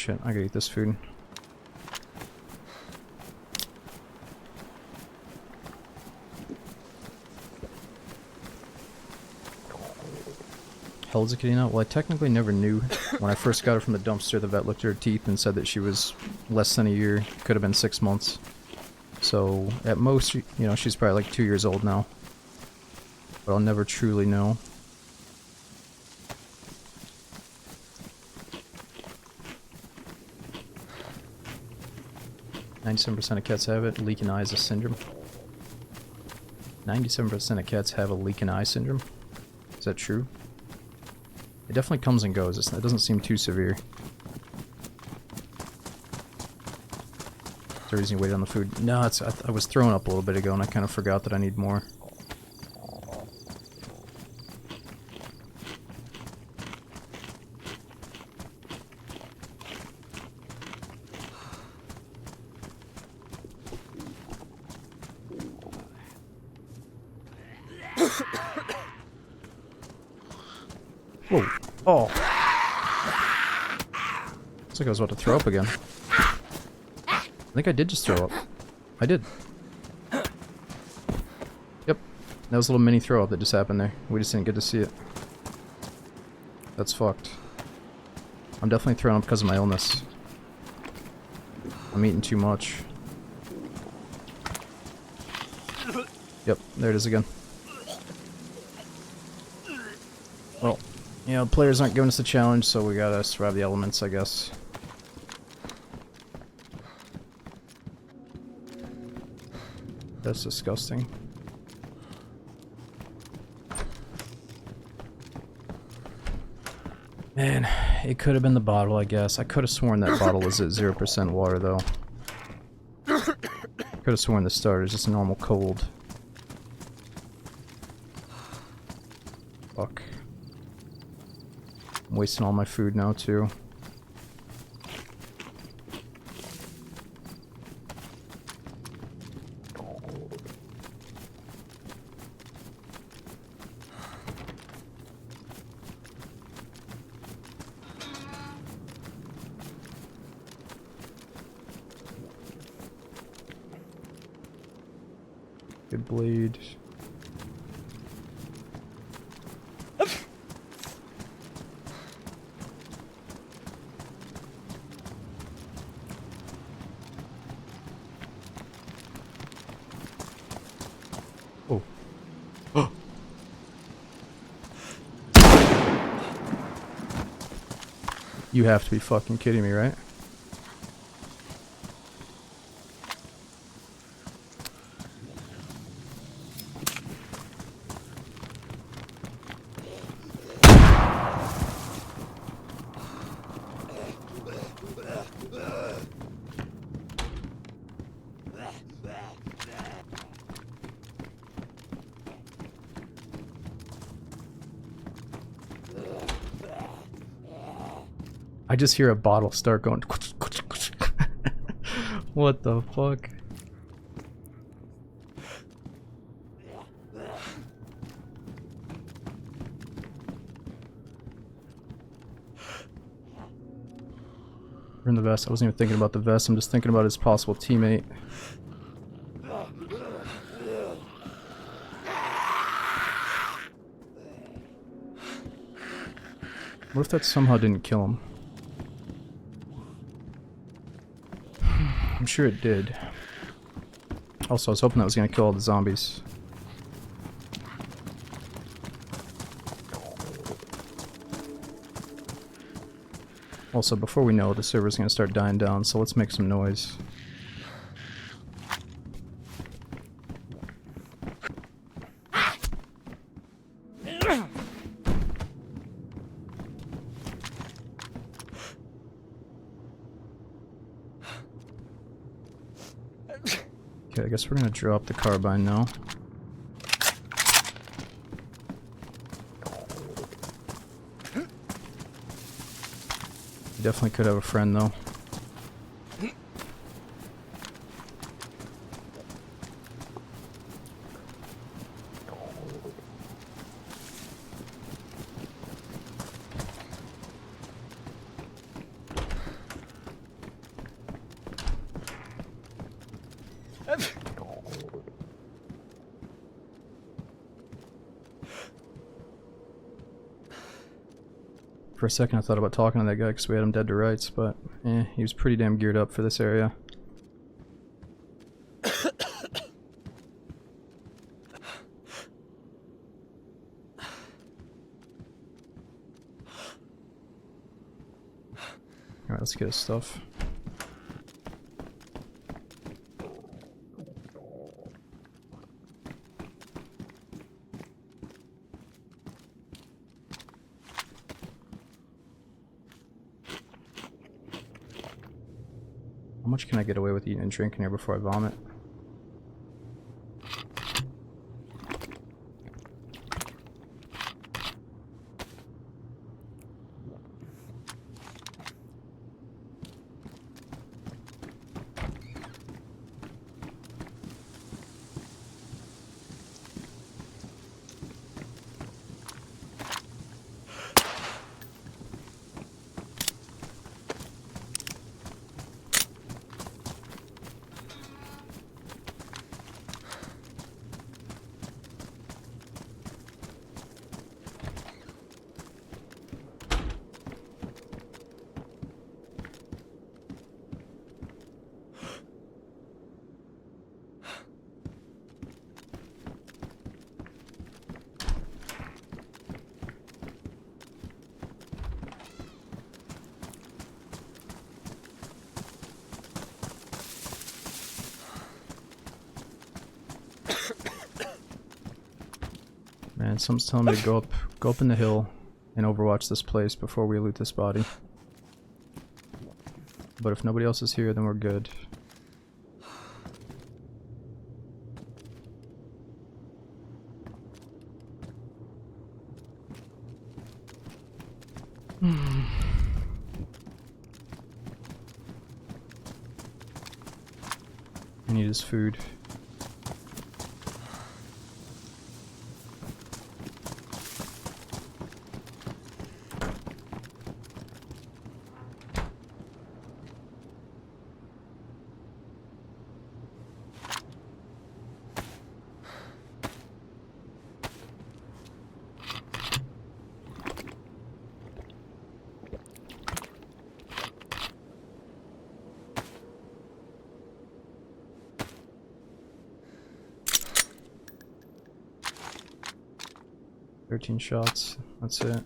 shit, I gotta eat this food. Hell is it getting out? Well, I technically never knew. When I first got her from the dumpster, the vet looked at her teeth and said that she was less than a year. Could have been 6 months. So, at most, you know, she's probably like 2 years old now. But I'll never truly know. %of cats have it. Leaking eye is a syndrome. 97% of cats have a leaking eye syndrome. Is that true? It definitely comes and goes. It doesn't seem too severe. Is there a reason you waited on the food? No, I was throwing up a little bit ago and I kind of forgot that I need more. Whoa. Oh. Looks like I was about to throw up again. I think I did just throw up. I did. Yep. That was a little mini throw up that just happened there. We just didn't get to see it. That's fucked. I'm definitely throwing up because of my illness. I'm eating too much. Yep, there it is again. Well, you know, players aren't giving us a challenge, so we gotta survive the elements, I guess. That's disgusting. Man, it could have been the bottle, I guess. I could have sworn that bottle was at 0% water, though. Could have sworn the starter is just a normal cold. Fuck. I'm wasting all my food now, too. Good blade. Oh. Oh. You have to be fucking kidding me, right? I just hear a bottle start going. What the fuck? We're in the vest. I wasn't even thinking about the vest. I'm just thinking about his possible teammate. What if that somehow didn't kill him? I'm sure it did. Also, I was hoping that was going to kill all the zombies. Also, before we know it, the server's going to start dying down, so let's make some noise. Okay, I guess we're gonna drop the carbine now. We definitely could have a friend though. For a second I thought about talking to that guy because we had him dead to rights, but he was pretty damn geared up for this area. Alright, let's get his stuff. How much can I get away with eating and drinking here before I vomit? Man, something's telling me to go up in the hill and overwatch this place before we loot this body. But if nobody else is here, then we're good. I need his food. "13 shots, that's it."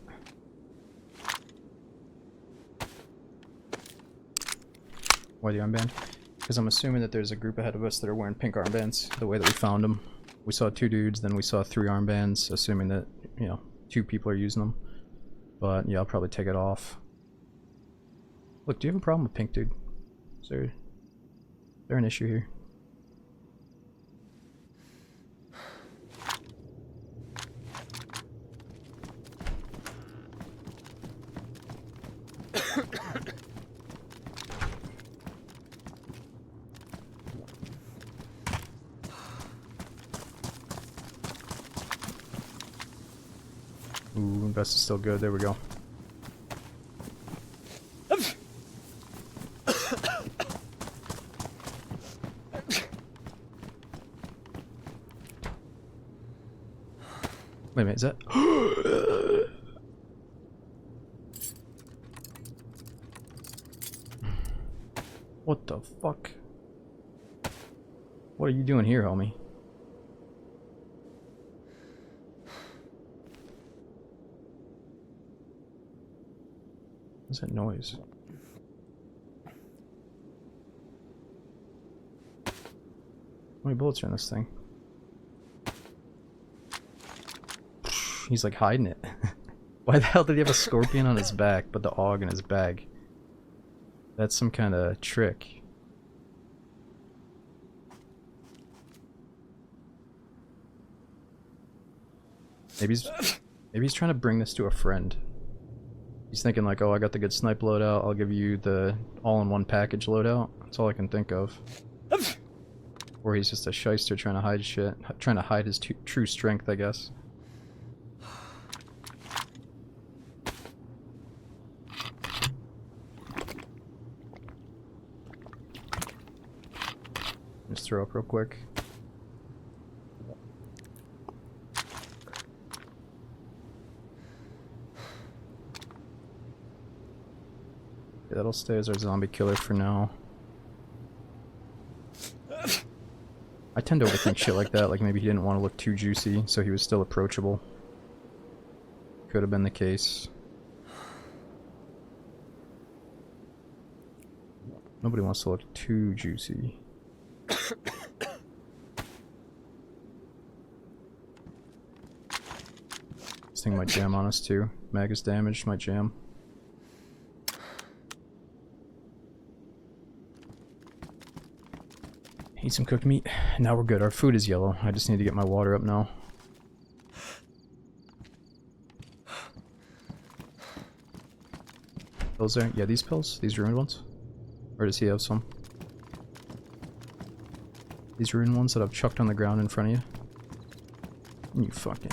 Why the armband? Because I'm assuming that there's a group ahead of us that are wearing pink armbands, the way that we found them. We saw 2 dudes, then we saw 3 armbands, assuming that, you know, 2 people are using them. But yeah, I'll probably take it off. Look, do you have a problem with pink, dude? Is there an issue here? Ooh, vest is still good. There we go. Wait a minute, is that? What the fuck? What are you doing here, homie? What's that noise? How many bullets are in this thing? He's like hiding it. Why the hell did he have a scorpion on his back but the AUG in his bag? That's some kind of trick. Maybe he's trying to bring this to a friend. He's thinking like, oh, I got the good snipe loadout, I'll give you the all-in-one package loadout. That's all I can think of. Or he's just a shyster trying to hide shit. Trying to hide his true strength, I guess. Just throw up real quick. That'll stay as our zombie killer for now. I tend to overthink shit like that, like maybe he didn't want to look too juicy, so he was still approachable. Could have been the case. Nobody wants to look too juicy. This thing might jam on us too. Mag is damaged, might jam. Eat some cooked meat. Now we're good. Our food is yellow. I just need to get my water up now. Pills there? Yeah, these pills? These ruined ones? Or does he have some? These ruined ones that I've chucked on the ground in front of you? You fucking...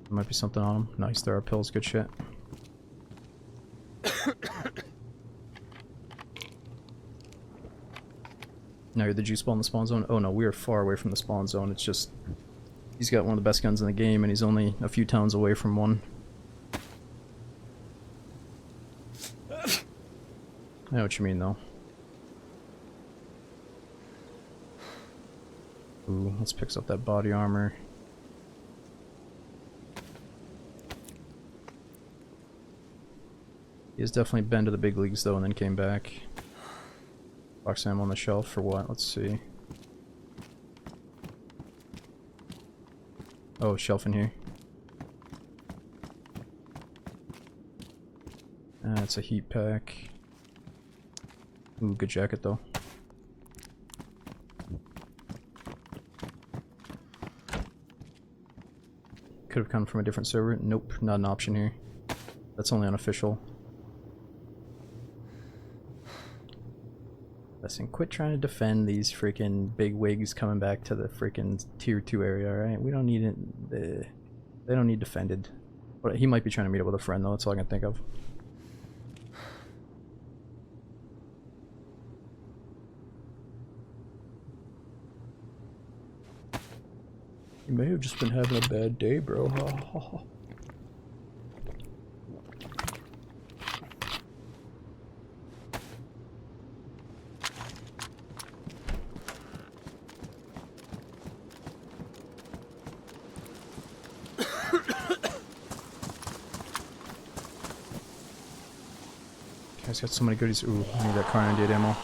There might be something on them. Nice, there are pills. Good shit. Now you're the juice ball in the spawn zone? Oh no, we are far away from the spawn zone. It's just... He's got one of the best guns in the game and he's only a few towns away from one. I know what you mean though. Ooh, let's pick up that body armor. He has definitely been to the big leagues though and then came back. Box ammo on the shelf for what? Let's see. Oh, shelf in here. It's a heat pack. Ooh, good jacket though. Could have come from a different server. Nope, not an option here. That's only unofficial. Listen, quit trying to defend these freaking big wigs coming back to the freaking tier 2 area, alright? We don't need it. They don't need defended. But he might be trying to meet up with a friend though, that's all I can think of. You may have just been having a bad day, bro. Guy's got so many goodies. Ooh, I need that car Unedited ammo.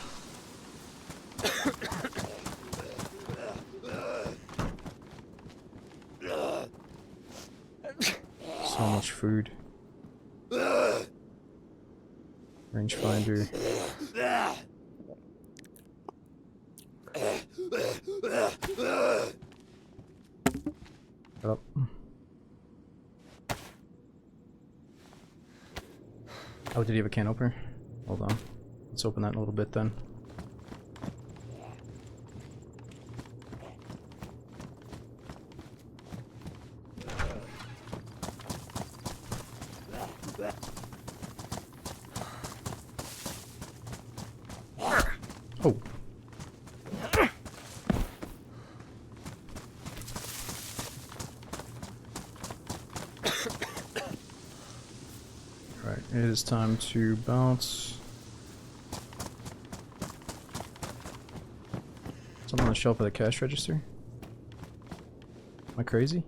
So much food. Rangefinder. Shut up. Oh, did he have a can opener? Hold on. Let's open that in a little bit then. Oh. Right, it is time to bounce. Something on the shelf of the cash register? Am I crazy?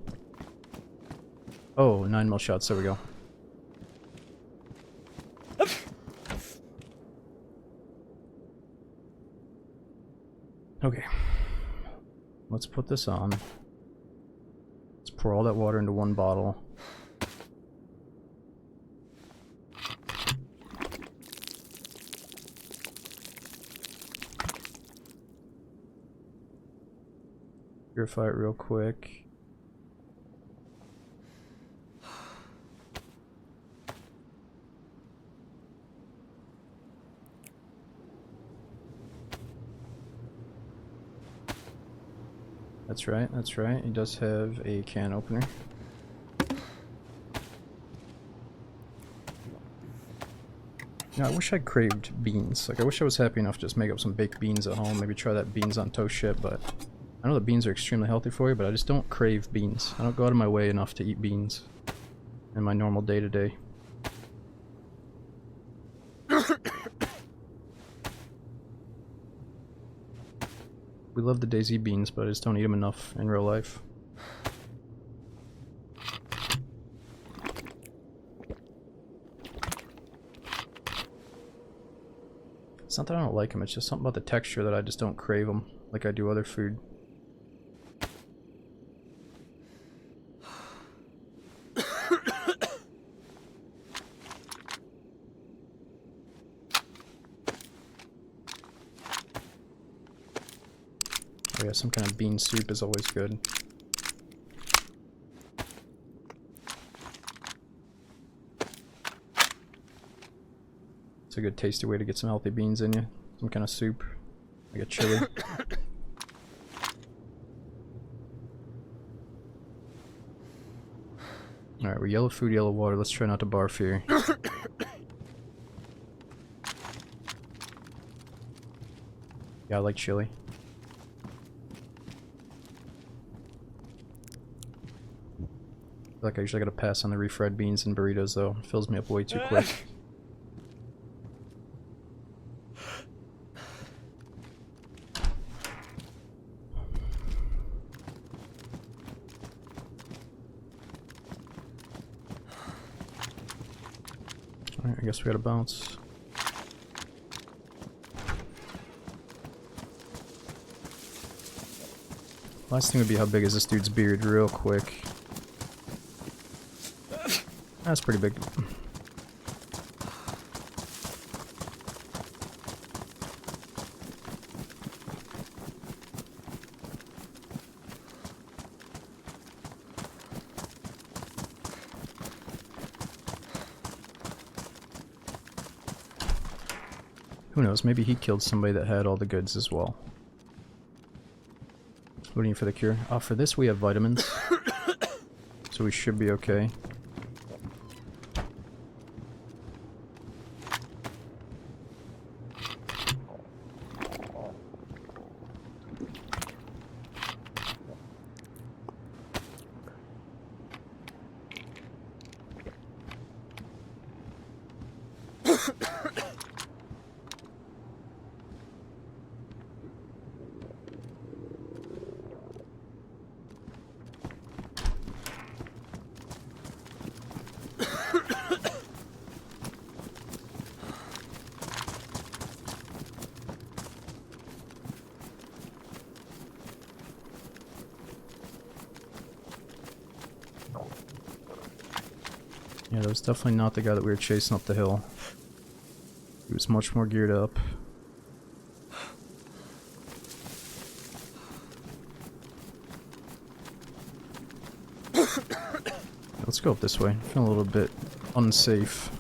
Oh, 9mm shots, there we go. Okay. Let's put this on. Let's pour all that water into one bottle. Purify it real quick. That's right, that's right. He does have a can opener. Yeah, I wish I craved beans. Like, I wish I was happy enough to just make up some baked beans at home. Maybe try that beans on toast shit, but I know that beans are extremely healthy for you, but I just don't crave beans. I don't go out of my way enough to eat beans in my normal day-to-day. We love the DayZ beans, but I just don't eat them enough in real life. It's not that I don't like them, it's just something about the texture that I just don't crave them like I do other food. Oh yeah, some kind of bean soup is always good. It's a good tasty way to get some healthy beans in you. Some kind of soup, like a chili. Alright, we're yellow food, yellow water. Let's try not to barf here. Yeah, I like chili. I feel like I usually gotta pass on the refried beans and burritos though. It fills me up way too quick. Alright, I guess we gotta bounce. Last thing would be how big is this dude's beard real quick. That's pretty big. Who knows, maybe he killed somebody that had all the goods as well. What do you need for the cure? Oh, for this we have vitamins. So we should be okay. Yeah, that was definitely not the guy that we were chasing up the hill. He was much more geared up. Let's go up this way. I feel a little bit unsafe.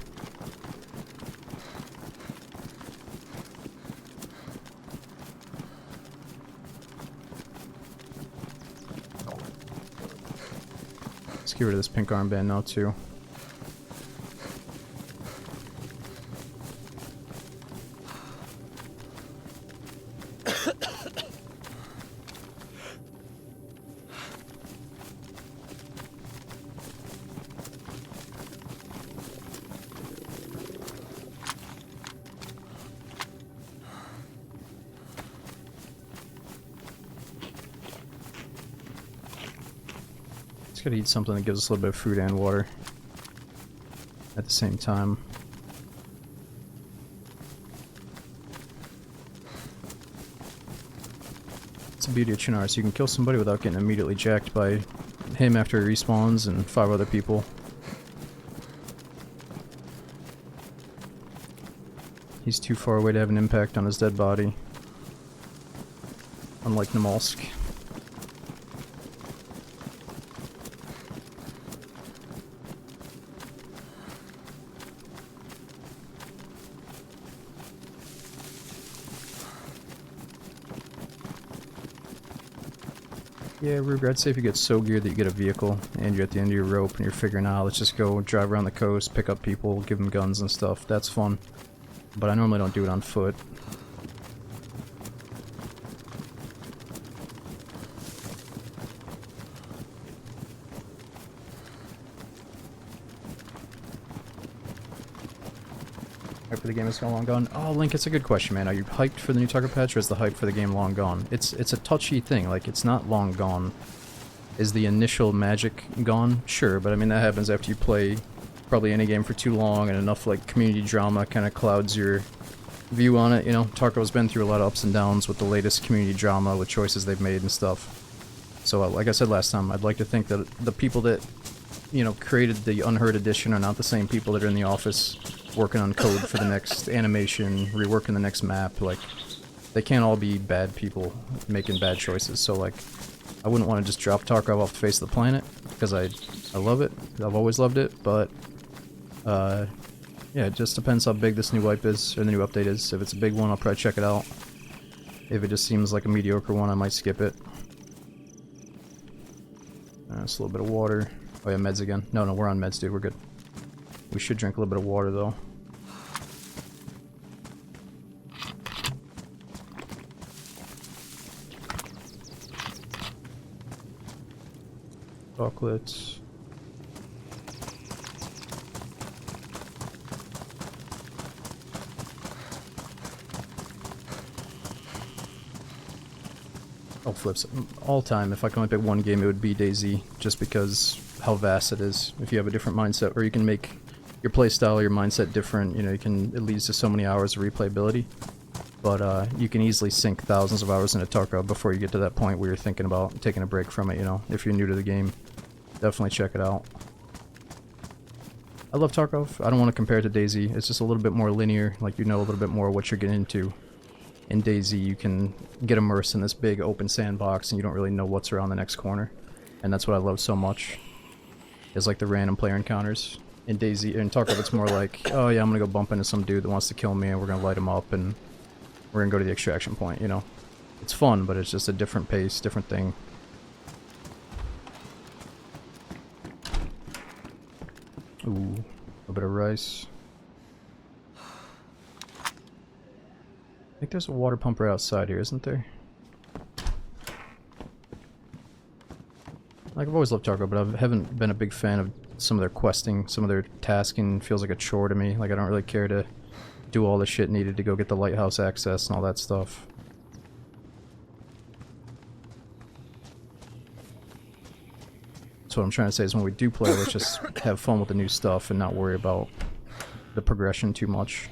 Let's get rid of this pink armband now too. Just gotta eat something that gives us a little bit of food and water at the same time. It's the beauty of Chinar, so you can kill somebody without getting immediately jacked by him after he respawns and 5 other people. He's too far away to have an impact on his dead body. Unlike Namalsk. Yeah, Ruger, I'd say if you get so geared that you get a vehicle and you're at the end of your rope and you're figuring out, let's just go drive around the coast, pick up people, give them guns and stuff, that's fun. But I normally don't do it on foot. for the game is long gone? Oh, Link, it's a good question, man. Are you hyped for the new Tucker patch, or is the hype for the game long gone? It's a touchy thing. Like, it's not long gone. Is the initial magic gone? Sure, but I mean that happens after you play probably any game for too long, and enough like community drama kind of clouds your view on it. You know, Tarko's been through a lot of ups and downs with the latest community drama, with choices they've made and stuff. So, like I said last time, I'd like to think that the people that, you know, created the Unheard edition are not the same people that are in the office working on code for the next animation, reworking the next map. Like, they can't all be bad people making bad choices. So, like, I wouldn't want to just drop Tarkov off the face of the planet, because I love it. I've always loved it, but yeah, it just depends how big this new wipe is, or the new update is. If it's a big one, I'll probably check it out. If it just seems like a mediocre one, I might skip it. Just a little bit of water. Oh yeah, meds again. No, we're on meds, dude. We're good. We should drink a little bit of water, though. Chocolates. Oh, flips. All time, if I can only pick one game, it would be DayZ, just because how vast it is. If you have a different mindset, or you can make your playstyle or your mindset different, you know, you can, it leads to so many hours of replayability. But you can easily sink thousands of hours into Tarkov before you get to that point where you're thinking about taking a break from it, you know. If you're new to the game, definitely check it out. I love Tarkov. I don't want to compare it to DayZ. It's just a little bit more linear, like you know a little bit more what you're getting into. In DayZ, you can get immersed in this big open sandbox and you don't really know what's around the next corner. And that's what I love so much, is like the random player encounters. In DayZ, in Tarkov, it's more like, oh yeah, I'm gonna go bump into some dude that wants to kill me and we're gonna light him up and we're gonna go to the extraction point, you know. It's fun, but it's just a different pace, different thing. Ooh, a bit of rice. I think there's a water pump right outside here, isn't there? Like, I've always loved Tarkov, but I haven't been a big fan of some of their questing, some of their tasking feels like a chore to me. Like, I don't really care to do all the shit needed to go get the lighthouse access and all that stuff. So what I'm trying to say is when we do play, let's just have fun with the new stuff and not worry about the progression too much.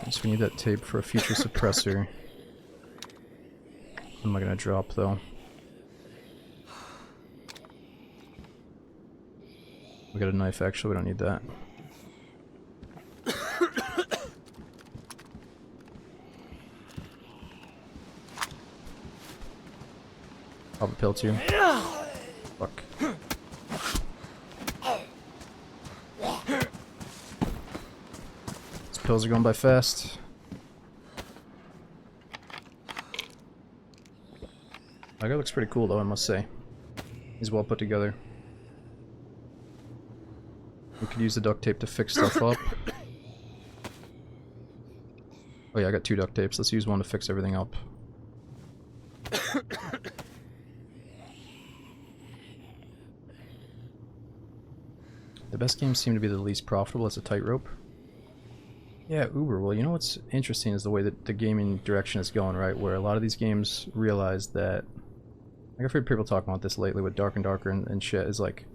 So we need that tape for a future suppressor. What am I gonna drop though? We got a knife, actually, we don't need that. Pop a pill too. Fuck. These pills are going by fast. My guy looks pretty cool though, I must say. He's well put together. We could use the duct tape to fix stuff up. Oh yeah, I got 2 duct tapes. Let's use one to fix everything up. The best games seem to be the least profitable. It's a tightrope. Yeah, Uber. Well, you know what's interesting is the way that the gaming direction is going, right? Where a lot of these games realize that, like, I've heard people talking about this lately with Dark and Darker and shit, is like,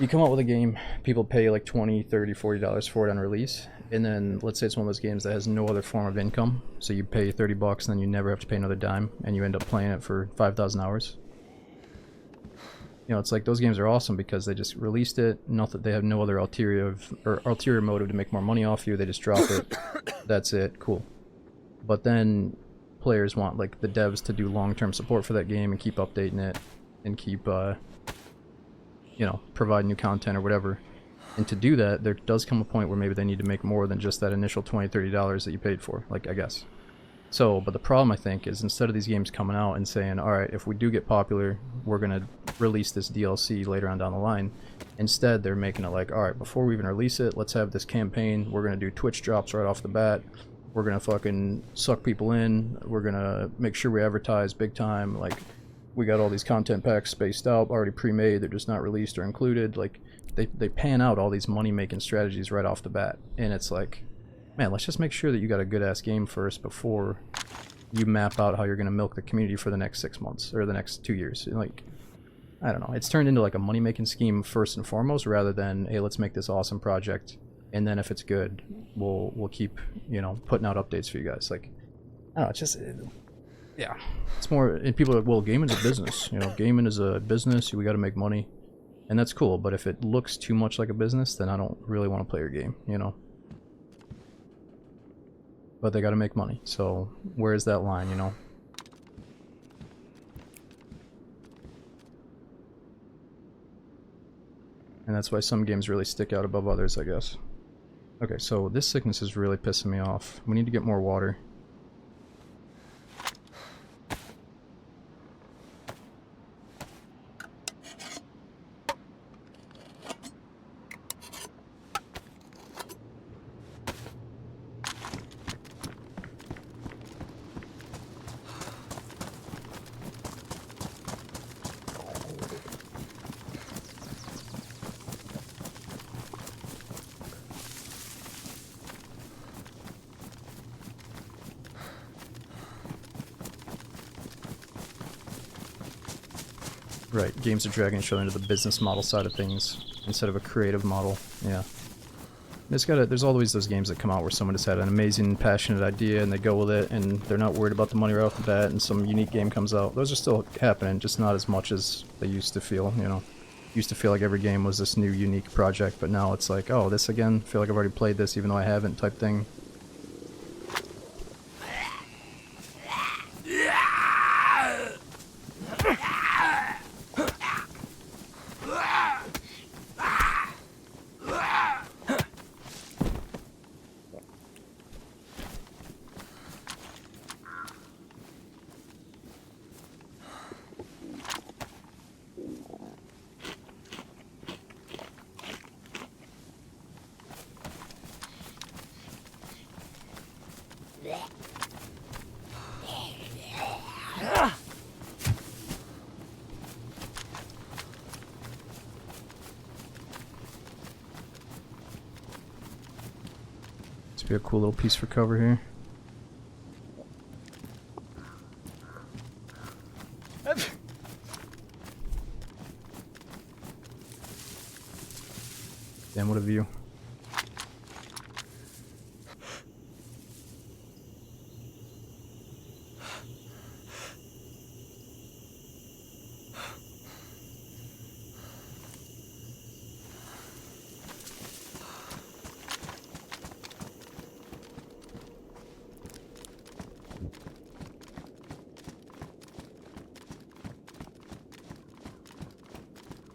you come out with a game, people pay like $20, $30, $40 for it on release, and then let's say it's one of those games that has no other form of income, so you pay 30 bucks and then you never have to pay another dime, and you end up playing it for 5,000 hours. You know, it's like those games are awesome because they just released it, not that they have no other ulterior motive to make more money off you, they just drop it, that's it, cool. But then players want like the devs to do long-term support for that game and keep updating it and keep you know, provide new content or whatever. And to do that, there does come a point where maybe they need to make more than just that initial $20, $30 that you paid for, like, I guess. So, but the problem, I think, is instead of these games coming out and saying, alright, if we do get popular, we're gonna release this DLC later on down the line. Instead, they're making it like, alright, before we even release it, let's have this campaign. We're going to do Twitch drops right off the bat. We're going to fucking suck people in. We're going to make sure we advertise big time. Like, we got all these content packs spaced out, already pre-made. They're just not released or included. Like, they pan out all these money-making strategies right off the bat. And it's like, man, let's just make sure that you got a good-ass game first before you map out how you're going to milk the community for the next 6 months or the next 2 years. And like, I don't know. It's turned into like a money-making scheme first and foremost, rather than, hey, let's make this awesome project, and then if it's good, we'll keep, you know, putting out updates for you guys. Like, I don't know. It's just, yeah. It's more. And people are, well, gaming is a business. You know, gaming is a business. We got to make money, and that's cool. But if it looks too much like a business, then I don't really want to play your game. You know. But they got to make money. So where's that line? You know. And that's why some games really stick out above others, I guess. Okay, so this sickness is really pissing me off. We need to get more water. Right, games are dragging each other into the business model side of things instead of a creative model. Yeah. There's always those games that come out where someone just had an amazing, passionate idea and they go with it and they're not worried about the money right off the bat, and some unique game comes out. Those are still happening, just not as much as they used to feel, you know. Used to feel like every game was this new, unique project, but now it's like, oh, this again? Feel like I've already played this even though I haven't, type thing. Be a cool little piece for cover here. Damn, what a view.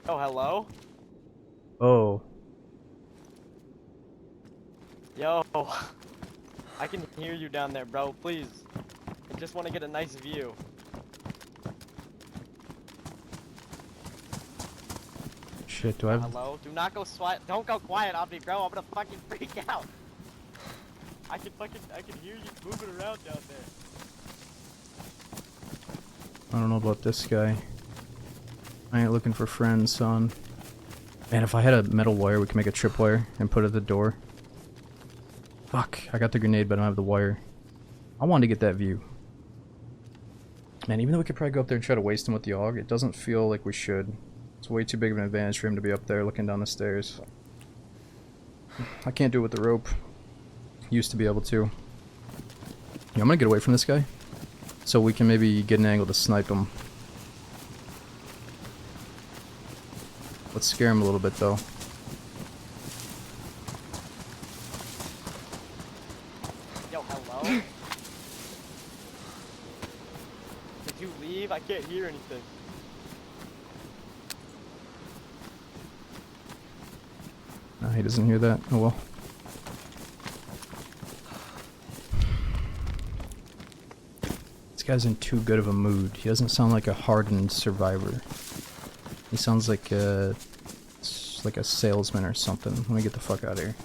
Oh, hello? Oh. Yo. I can hear you down there, bro. Please. I just want to get a nice view. Shit, do I have... Hello? Do not go don't go quiet on me, bro. I'm gonna fucking freak out. I can hear you moving around down there. I don't know about this guy. I ain't looking for friends, son. Man, if I had a metal wire, we could make a tripwire and put it at the door. Fuck, I got the grenade, but I don't have the wire. I wanted to get that view. Man, even though we could probably go up there and try to waste him with the AUG, it doesn't feel like we should. It's way too big of an advantage for him to be up there looking down the stairs. I can't do it with the rope. Used to be able to. Yeah, I'm gonna get away from this guy, so we can maybe get an angle to snipe him. Let's scare him a little bit, though. Yo, hello? Did you leave? I can't hear anything. No, he doesn't hear that. Oh well. This guy's in too good of a mood. He doesn't sound like a hardened survivor. He sounds like like a salesman or something. Let me get the fuck out of here.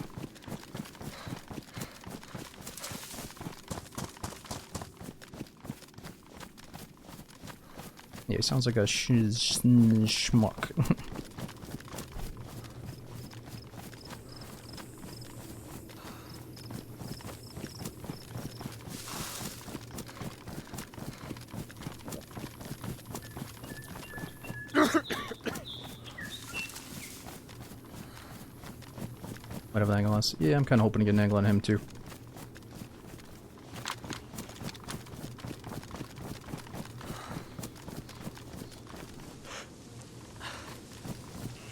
Yeah, he sounds like a schmuck. Might have an angle on us. Yeah, I'm kind of hoping to get an angle on him too.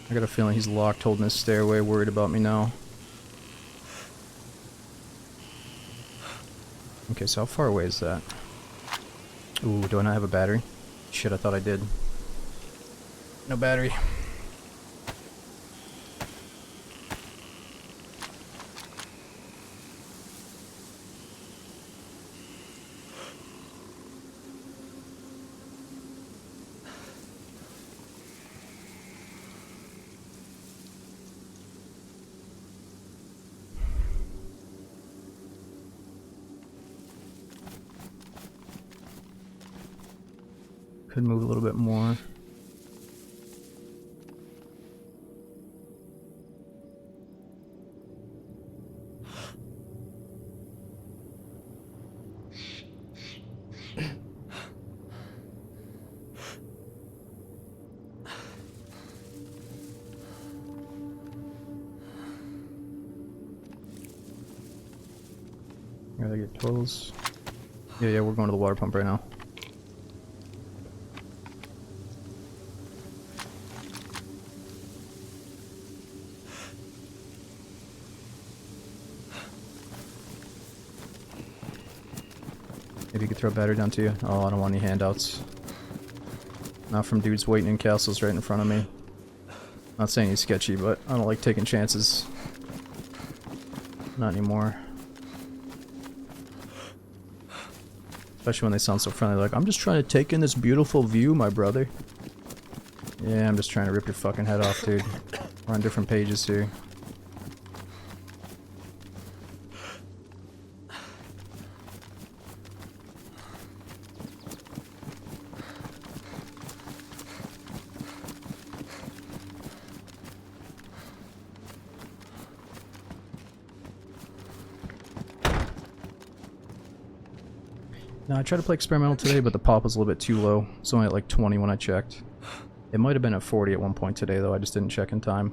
I got a feeling he's locked, holding his stairway, worried about me now. Okay, so how far away is that? Ooh, do I not have a battery? Shit, I thought I did. No battery. Could move a little bit more. Gotta get close. Yeah, we're going to the water pump right now. Maybe you could throw a battery down to you. Oh, I don't want any handouts. Not from dudes waiting in castles right in front of me. Not saying he's sketchy, but I don't like taking chances. Not anymore. Especially when they sound so friendly, like, I'm just trying to take in this beautiful view, my brother. Yeah, I'm just trying to rip your fucking head off, dude. We're on different pages here. No, I tried to play experimental today, but the pop was a little bit too low. It's only at like 20 when I checked. It might have been at 40 at one point today, though. I just didn't check in time.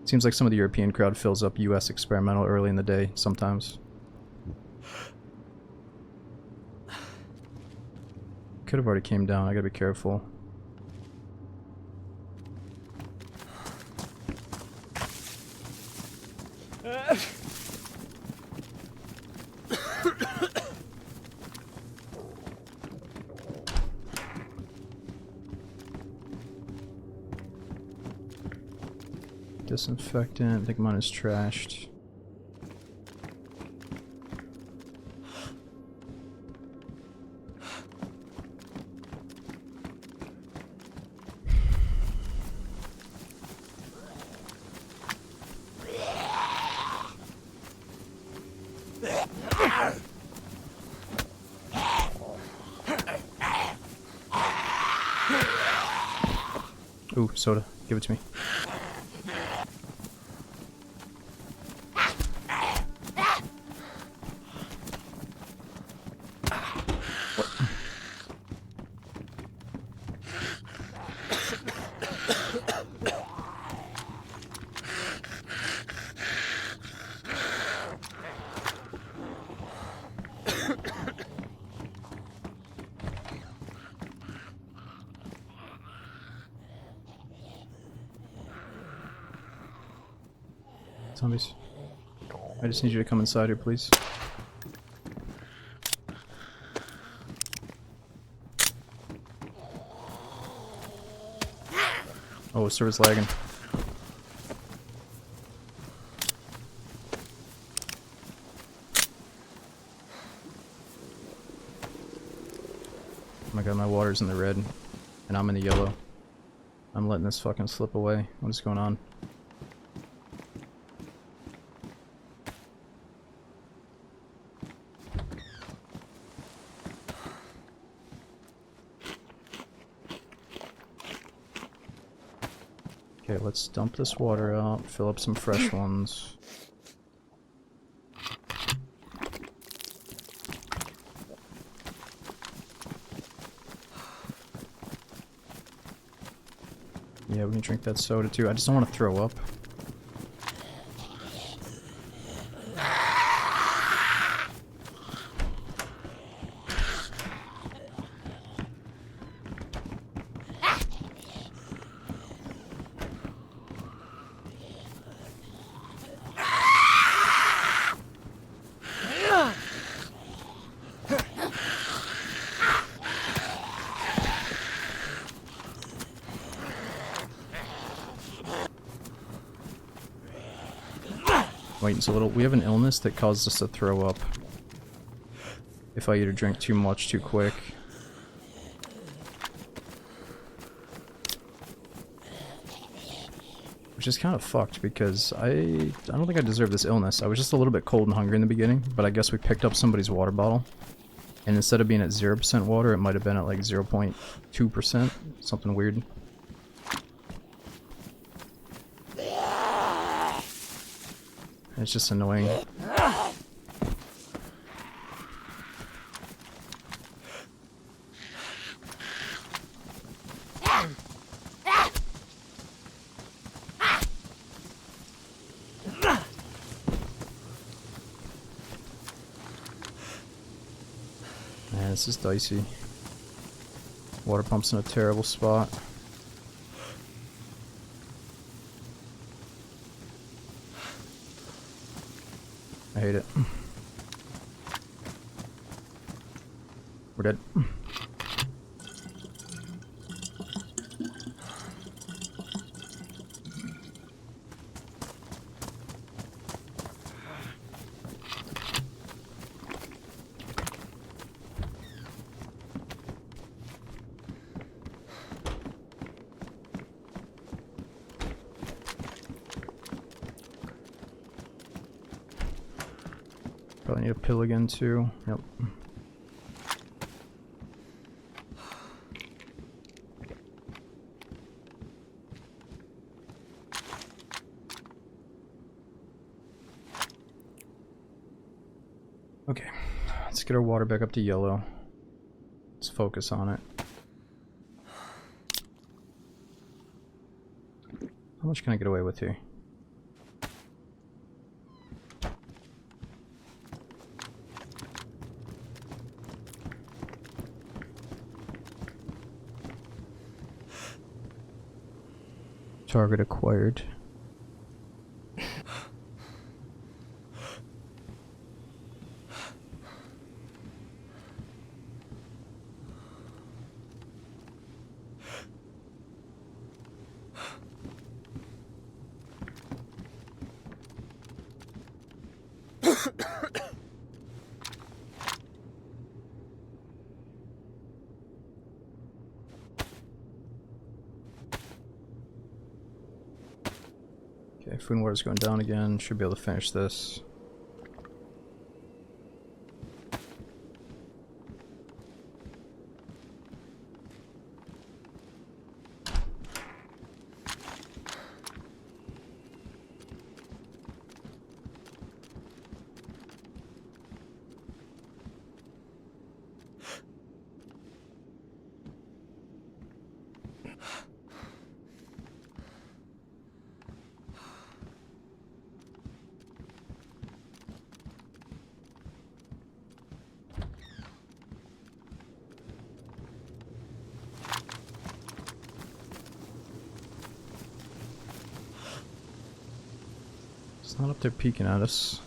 Seems like some of the European crowd fills up US experimental early in the day, sometimes. Could have already came down. I gotta be careful. Disinfectant. I think mine is trashed. Ooh, soda. Give it to me. Zombies. I just need you to come inside here, please. Oh, server's lagging. Oh my god, my water's in the red, and I'm in the yellow. I'm letting this fucking slip away. What is going on? Okay, let's dump this water out, fill up some fresh ones. Yeah, we can drink that soda too. I just don't want to throw up. Wait, it's a little. We have an illness that causes us to throw up if I eat or drink too much too quick. Which is kind of fucked because I don't think I deserve this illness. I was just a little bit cold and hungry in the beginning, but I guess we picked up somebody's water bottle. And instead of being at 0% water, it might have been at like 0.2%. Something weird. It's just annoying. Man, this is dicey. Water pump's in a terrible spot. I hate it. We're dead. Probably need a pill again too. Yep. Okay, let's get our water back up to yellow. Let's focus on it. How much can I get away with here? Target acquired. Okay, food and water's going down again. Should be able to finish this. It's not up there peeking at us.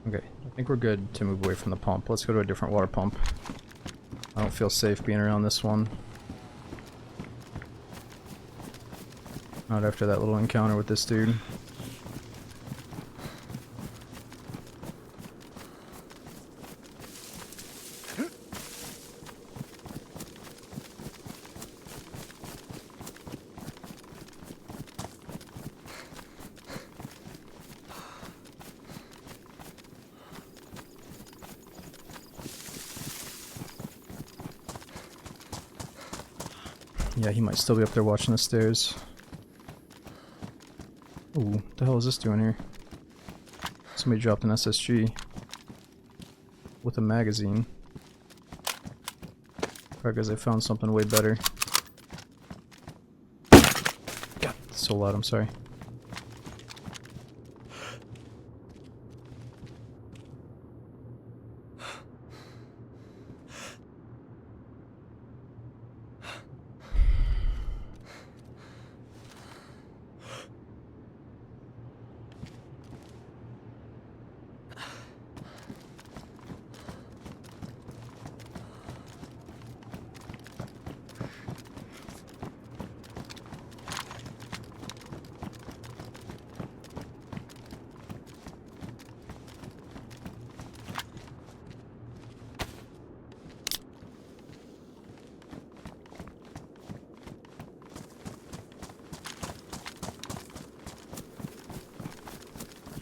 Okay, I think we're good to move away from the pump. Let's go to a different water pump. I don't feel safe being around this one. Not after that little encounter with this dude. Yeah, he might still be up there watching the stairs. Ooh, what the hell is this doing here? Somebody dropped an SSG with a magazine. Probably because they found something way better. God, it's so loud, I'm sorry.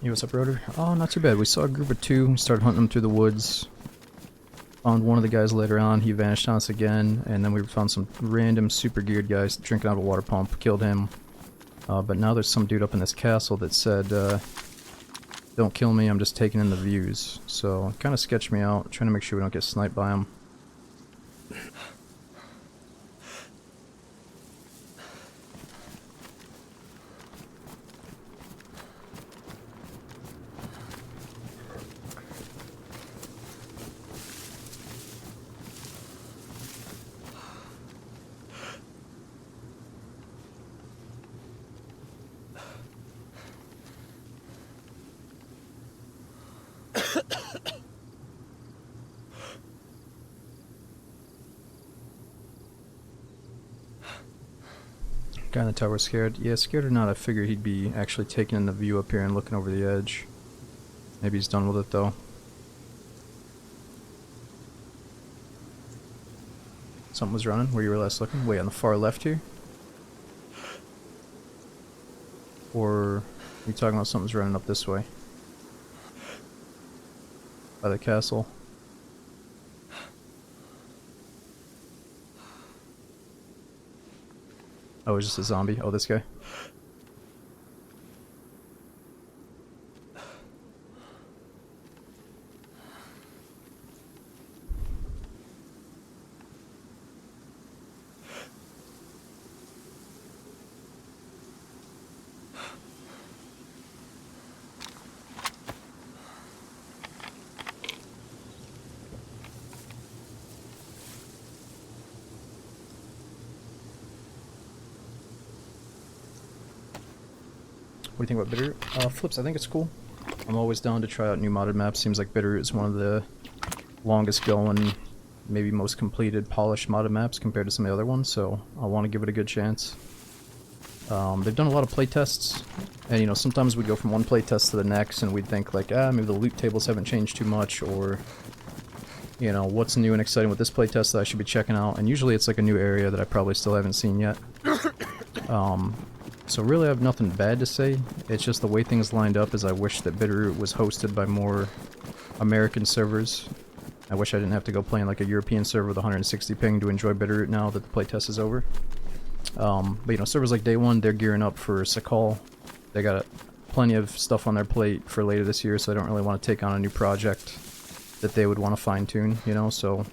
Hey, what's up, Rotor? Oh, not too bad. We saw a group of two, started hunting them through the woods. Found one of the guys later on, he vanished on us again, and then we found some random super geared guys drinking out of a water pump, killed him. But now there's some dude up in this castle that said, don't kill me, I'm just taking in the views. So, it kind of sketched me out, trying to make sure we don't get sniped by him. Guy in the tower scared. Yeah, scared or not, I figured he'd be actually taking in the view up here and looking over the edge. Maybe he's done with it though. Something was running where you were last looking? Wait, on the far left here? Or are you talking about something's running up this way? By the castle? Oh, it's just a zombie. Oh, this guy. What do you think about Bitterroot? Flips, I think it's cool. I'm always down to try out new modded maps. Seems like Bitterroot is one of the longest going, maybe most completed, polished modded maps compared to some of the other ones, so I want to give it a good chance. They've done a lot of playtests, and you know, sometimes we go from one playtest to the next and we'd think like, maybe the loot tables haven't changed too much, or you know, what's new and exciting with this playtest that I should be checking out, and usually it's like a new area that I probably still haven't seen yet. So really I have nothing bad to say. It's just the way things lined up is I wish that Bitterroot was hosted by more American servers. I wish I didn't have to go play in like a European server with 160 ping to enjoy Bitterroot now that the playtest is over. But you know, servers like Day One, they're gearing up for Sakal. They got plenty of stuff on their plate for later this year, so I don't really want to take on a new project that they would want to fine tune, you know, so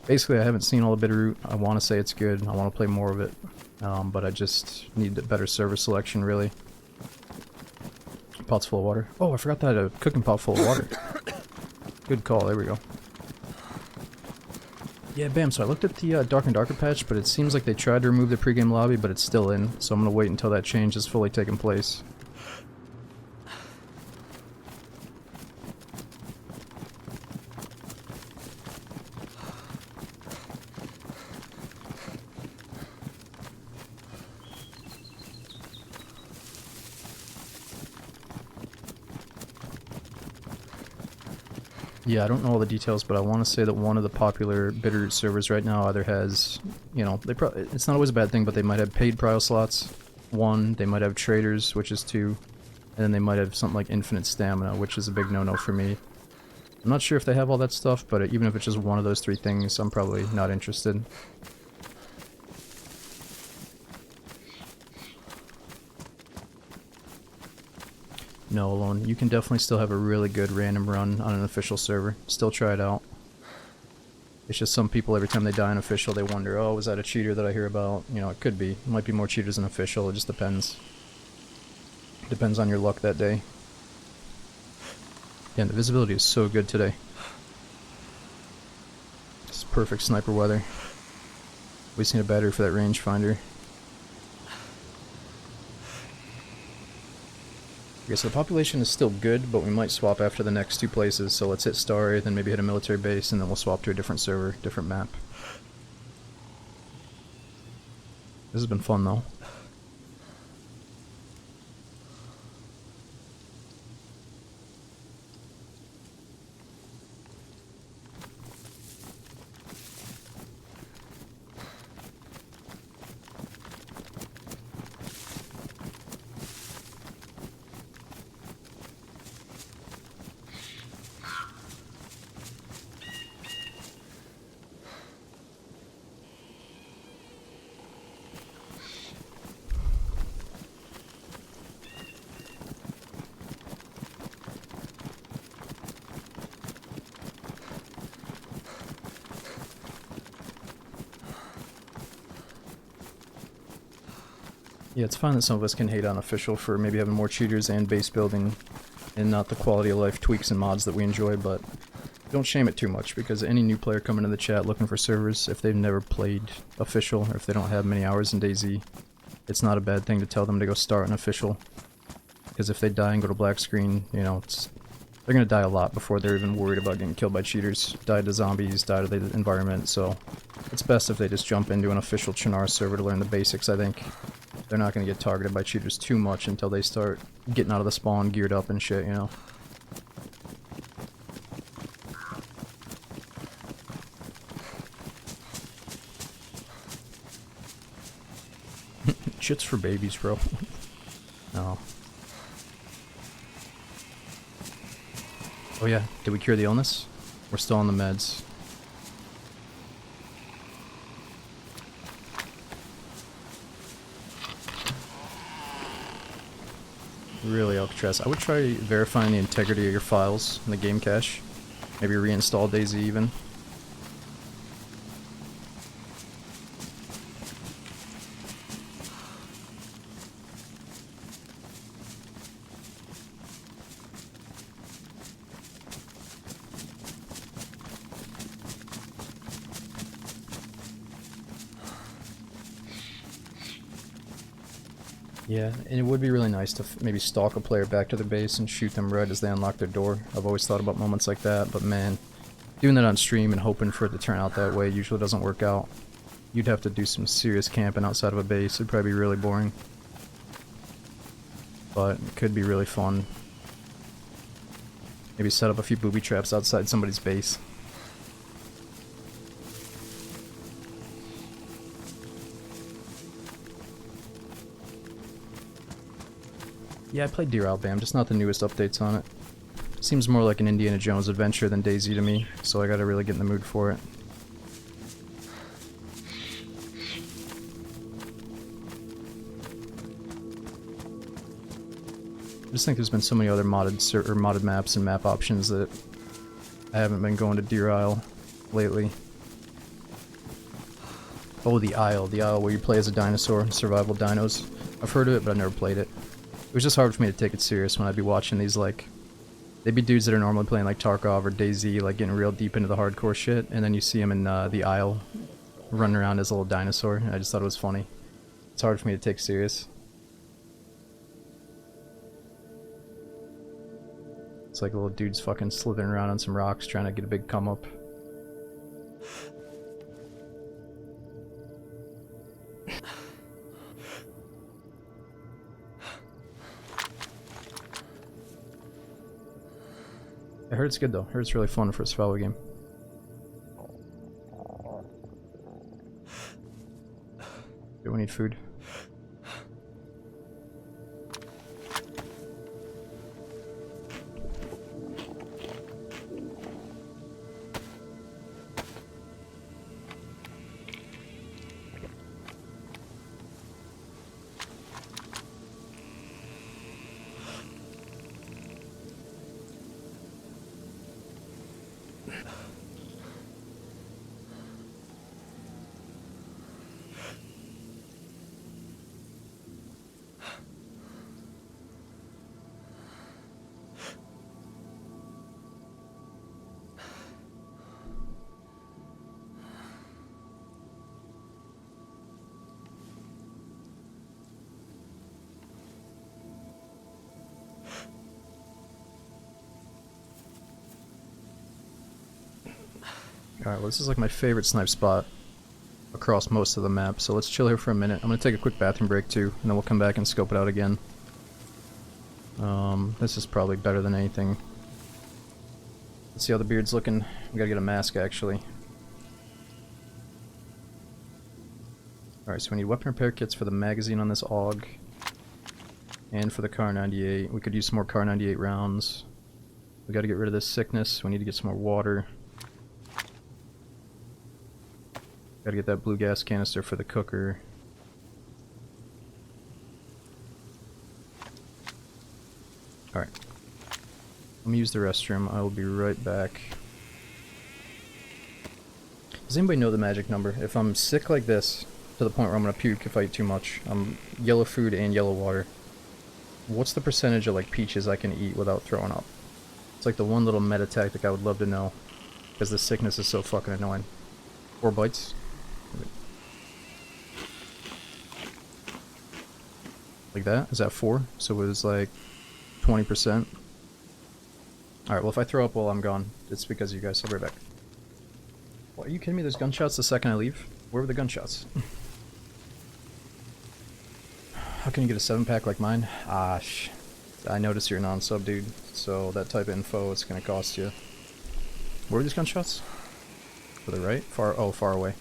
basically I haven't seen all the Bitterroot. I want to say it's good, I want to play more of it. But I just need a better server selection, really. Pot's full of water. Oh, I forgot that I had a cooking pot full of water. Good call, there we go. Yeah, bam, so I looked at the Dark and Darker patch, but it seems like they tried to remove the pregame lobby, but it's still in, so I'm gonna wait until that change has fully taken place. Yeah, I don't know all the details, but I want to say that one of the popular Bitterroot servers right now either has, you know, it's not always a bad thing, but they might have paid prio slots, 1, they might have traders, which is 2, and then they might have something like infinite stamina, which is a big no-no for me. I'm not sure if they have all that stuff, but even if it's just one of those 3 things, I'm probably not interested. No, Alone, you can definitely still have a really good random run on an official server. Still try it out. It's just some people, every time they die in official, they wonder, oh, was that a cheater that I hear about? You know, it could be. It might be more cheaters than official, it just depends. Depends on your luck that day. Yeah, the visibility is so good today. It's perfect sniper weather. Wasting a battery for that rangefinder. Okay, so the population is still good, but we might swap after the next 2 places. So let's hit Starry, then maybe hit a military base, and then we'll swap to a different server, different map. This has been fun, though. Yeah, it's fine that some of us can hate on official for maybe having more cheaters and base building and not the quality of life tweaks and mods that we enjoy, but don't shame it too much, because any new player coming in the chat looking for servers, if they've never played official or if they don't have many hours in DayZ, it's not a bad thing to tell them to go start an official. Because if they die and go to black screen, you know, they're gonna die a lot before they're even worried about getting killed by cheaters, die to zombies, die to the environment, so it's best if they just jump into an official Chinar server to learn the basics, I think. They're not going to get targeted by cheaters too much until they start getting out of the spawn geared up and shit, you know? Shit's for babies, bro. No. Oh yeah, did we cure the illness? We're still on the meds. Really, Alcatraz. I would try verifying the integrity of your files in the game cache. Maybe reinstall DayZ even. Yeah, and it would be really nice to maybe stalk a player back to their base and shoot them right as they unlock their door. I've always thought about moments like that, but man, doing that on stream and hoping for it to turn out that way usually doesn't work out. You'd have to do some serious camping outside of a base. It'd probably be really boring. But it could be really fun. Maybe set up a few booby traps outside somebody's base. Yeah, I played Deer Albam, just not the newest updates on it. Seems more like an Indiana Jones adventure than DayZ to me, so I gotta really get in the mood for it. I just think there's been so many other modded maps and map options that I haven't been going to Deer Isle lately. Oh, the Isle where you play as a dinosaur, survival dinos. I've heard of it, but I've never played it. It was just hard for me to take it serious when I'd be watching these, like, they'd be dudes that are normally playing like Tarkov or DayZ, like getting real deep into the hardcore shit, and then you see them in the Isle running around as a little dinosaur, and I just thought it was funny. It's hard for me to take serious. It's like little dudes fucking slithering around on some rocks trying to get a big come up. I heard it's good though. I heard it's really fun for a survival game. Do we need food? Alright, well this is like my favorite snipe spot across most of the map, so let's chill here for a minute. I'm gonna take a quick bathroom break too, and then we'll come back and scope it out again. This is probably better than anything. Let's see how the beard's looking. We gotta get a mask actually. Alright, so we need weapon repair kits for the magazine on this AUG. And for the Kar 98. We could use some more Kar 98 rounds. We gotta get rid of this sickness. We need to get some more water. Gotta get that blue gas canister for the cooker. Alright. Let me use the restroom. I will be right back. Does anybody know the magic number? If I'm sick like this, to the point where I'm gonna puke if I eat too much, yellow food and yellow water, what's the percentage of like peaches I can eat without throwing up? It's like the one little meta tactic I would love to know, because the sickness is so fucking annoying. 4 bites? Like that? Is that 4? So it was like 20%. Alright, well if I throw up while I'm gone, it's because of you guys. I'll be right back. What, are you kidding me? There's gunshots the second I leave? Where were the gunshots? How can you get a 7-pack like mine? Ah, I noticed you're a non-sub, dude. So that type of info, it's gonna cost you. Where are these gunshots? To the right? Far? Oh, far away.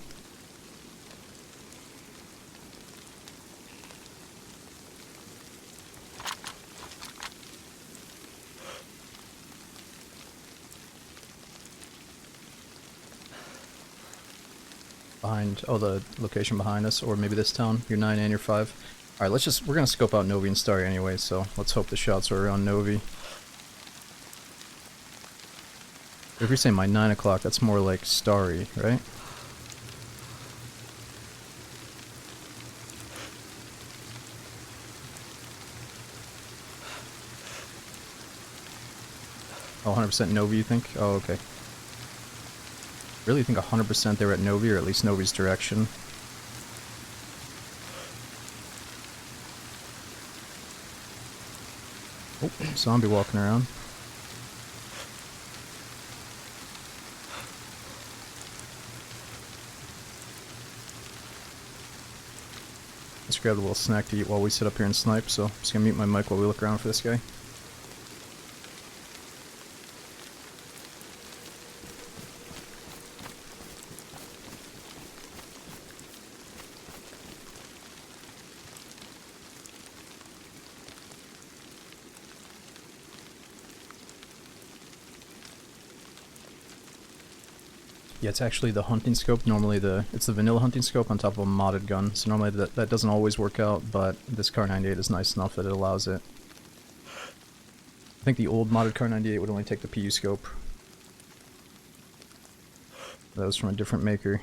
Behind, oh, the location behind us, or maybe this town. You're 9 and you're 5. Alright, we're gonna scope out Novi and Starry anyway, so let's hope the shots are around Novi. If you're saying my 9 o'clock, that's more like Starry, right? Oh, 100% Novi, you think? Oh, okay. Really think 100% they were at Novi, or at least Novi's direction. Oh, zombie walking around. Let's grab a little snack to eat while we sit up here and snipe, so I'm just gonna mute my mic while we look around for this guy. Yeah, it's actually the hunting scope. Normally it's the vanilla hunting scope on top of a modded gun. So normally that doesn't always work out, but this Kar 98 is nice enough that it allows it. I think the old modded Kar 98 would only take the PU scope. That was from a different maker.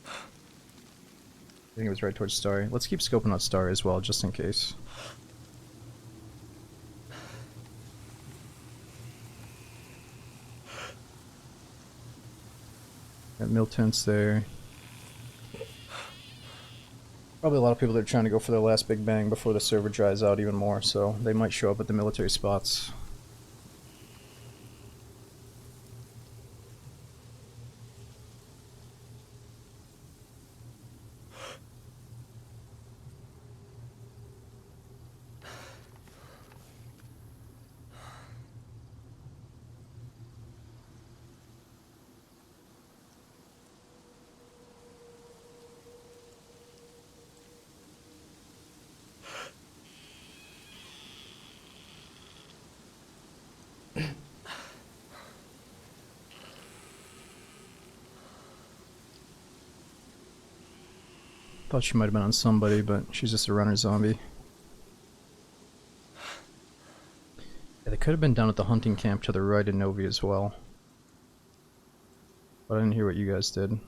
I think it was right towards Starry. Let's keep scoping out Starry as well, just in case. Got mill tents there. Probably a lot of people that are trying to go for their last big bang before the server dries out even more, so they might show up at the military spots. Thought she might have been on somebody, but she's just a runner zombie. Yeah, they could have been down at the hunting camp to the right of Novi as well. But I didn't hear what you guys did.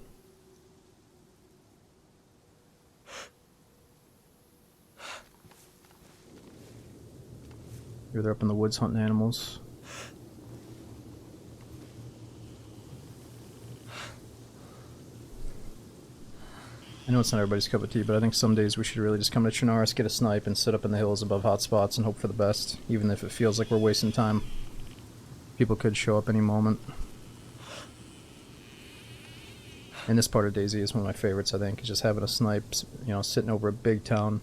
They're up in the woods hunting animals. I know it's not everybody's cup of tea, but I think some days we should really just come to Chernarus, get a snipe, and sit up in the hills above hot spots and hope for the best, even if it feels like we're wasting time. People could show up any moment. And this part of DayZ is one of my favorites, I think, is just having a snipe, you know, sitting over a big town.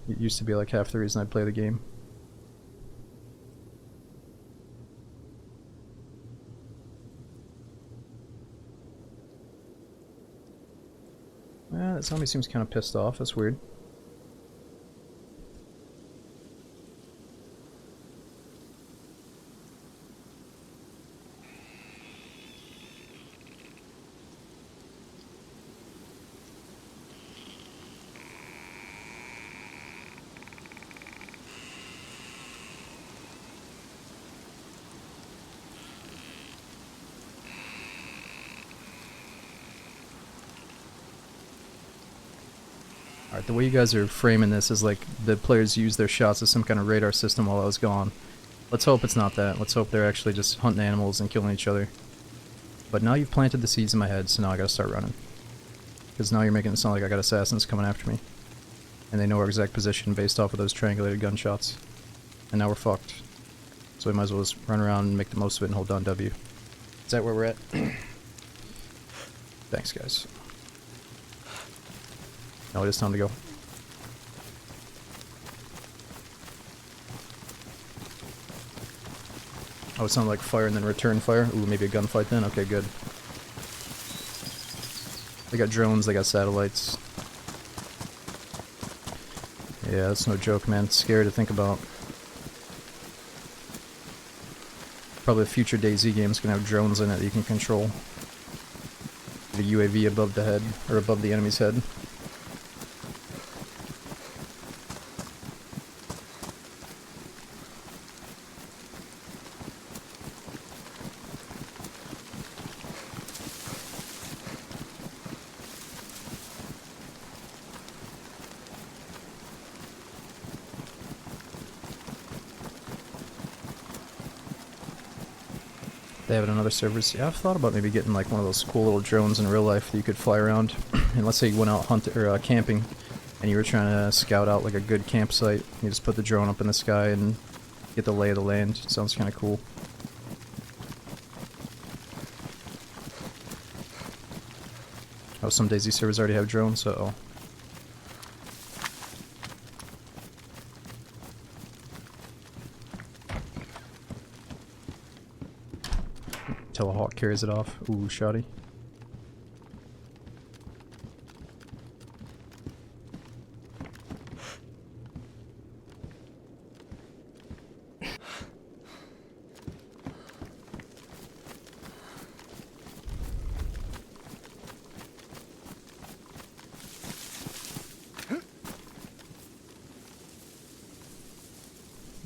It used to be like half the reason I'd play the game. Yeah, that zombie seems kind of pissed off. That's weird. Alright, the way you guys are framing this is like the players use their shots as some kind of radar system while I was gone. Let's hope it's not that. Let's hope they're actually just hunting animals and killing each other. But now you've planted the seeds in my head, so now I gotta start running. Because now you're making it sound like I got assassins coming after me. And they know our exact position based off of those triangulated gunshots. And now we're fucked. So we might as well just run around and make the most of it and hold down W. Is that where we're at? Thanks, guys. No, it is time to go. Oh, it sounded like fire and then return fire. Ooh, maybe a gunfight then? Okay, good. They got drones, they got satellites. Yeah, that's no joke, man. It's scary to think about. Probably a future DayZ game is gonna have drones in it that you can control. The UAV above the head, or above the enemy's head. They have it on other servers. Yeah, I've thought about maybe getting like one of those cool little drones in real life that you could fly around. And let's say you went out camping, and you were trying to scout out like a good campsite. You just put the drone up in the sky and get the lay of the land. It sounds kind of cool. Oh, some DayZ servers already have drones. Uh oh. Telehawk carries it off. Ooh, shoddy.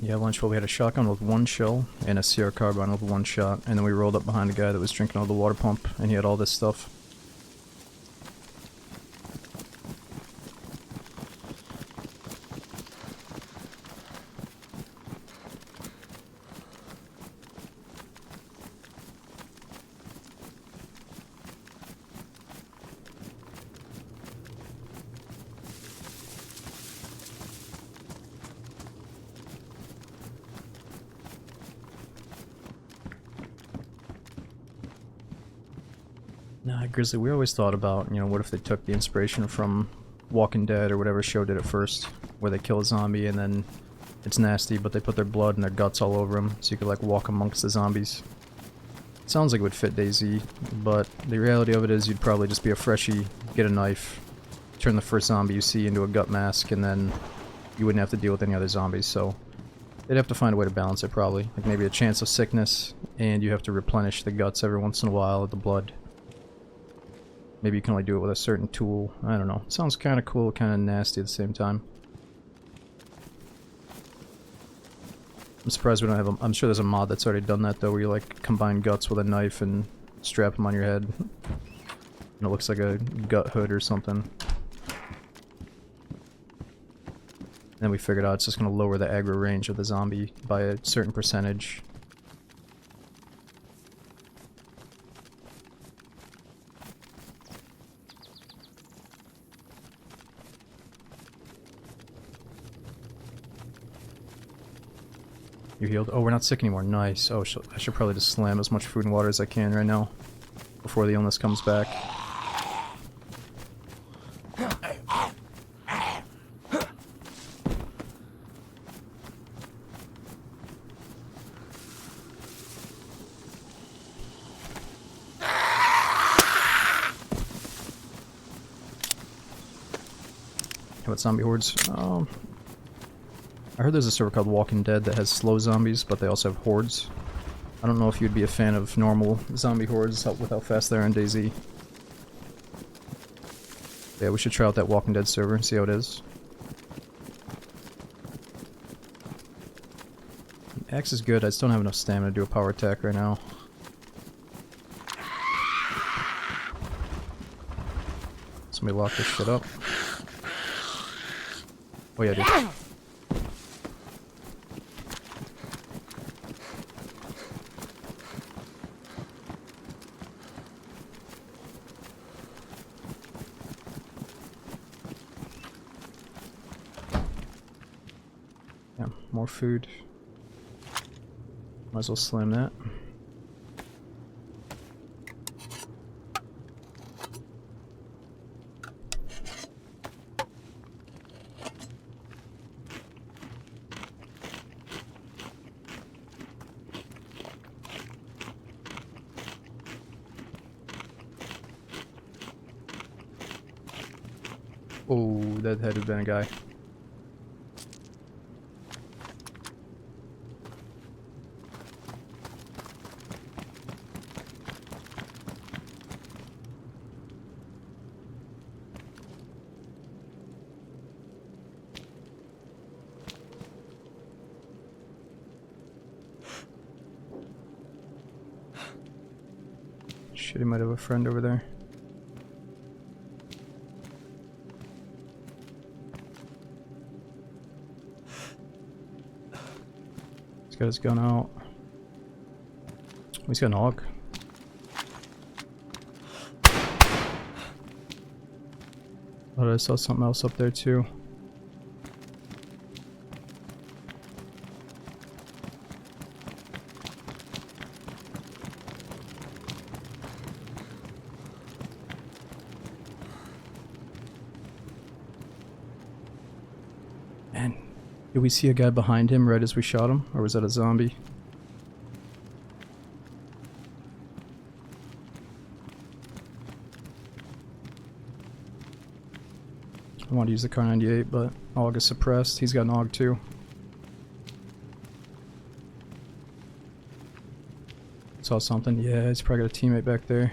Yeah, Lunchville, we had a shotgun with one shell and a CR carbine with one shot, and then we rolled up behind a guy that was drinking out of the water pump, and he had all this stuff. Nah, Grizzly, we always thought about, you know, what if they took the inspiration from Walking Dead or whatever show did it first, where they kill a zombie and then it's nasty, but they put their blood and their guts all over them, so you could like walk amongst the zombies. It sounds like it would fit DayZ, but the reality of it is you'd probably just be a freshie, get a knife, turn the first zombie you see into a gut mask, and then you wouldn't have to deal with any other zombies, so they'd have to find a way to balance it probably. Like maybe a chance of sickness, and you have to replenish the guts every once in a while with the blood. Maybe you can only do it with a certain tool. I don't know. It sounds kind of cool, kind of nasty at the same time. I'm surprised we don't have a... I'm sure there's a mod that's already done that though, where you like combine guts with a knife and strap them on your head. And it looks like a gut hood or something. Then we figured out it's just going to lower the aggro range of the zombie by a certain percentage. You healed? Oh, we're not sick anymore. Nice. Oh, I should probably just slam as much food and water as I can right now before the illness comes back. How about zombie hordes? I heard there's a server called Walking Dead that has slow zombies, but they also have hordes. I don't know if you'd be a fan of normal zombie hordes with how fast they are in DayZ. Yeah, we should try out that Walking Dead server and see how it is. The axe is good, I just don't have enough stamina to do a power attack right now. Somebody lock this shit up. Oh yeah, dude. Yeah, more food. Might as well slam that. Oh, that had to have been a guy. Shit, he might have a friend over there. He's got his gun out. Oh, he's got an AUG. Thought I saw something else up there too. Man, did we see a guy behind him right as we shot him? Or was that a zombie? I want to use the Car 98, but AUG is suppressed. He's got an AUG too. Saw something. Yeah, he's probably got a teammate back there.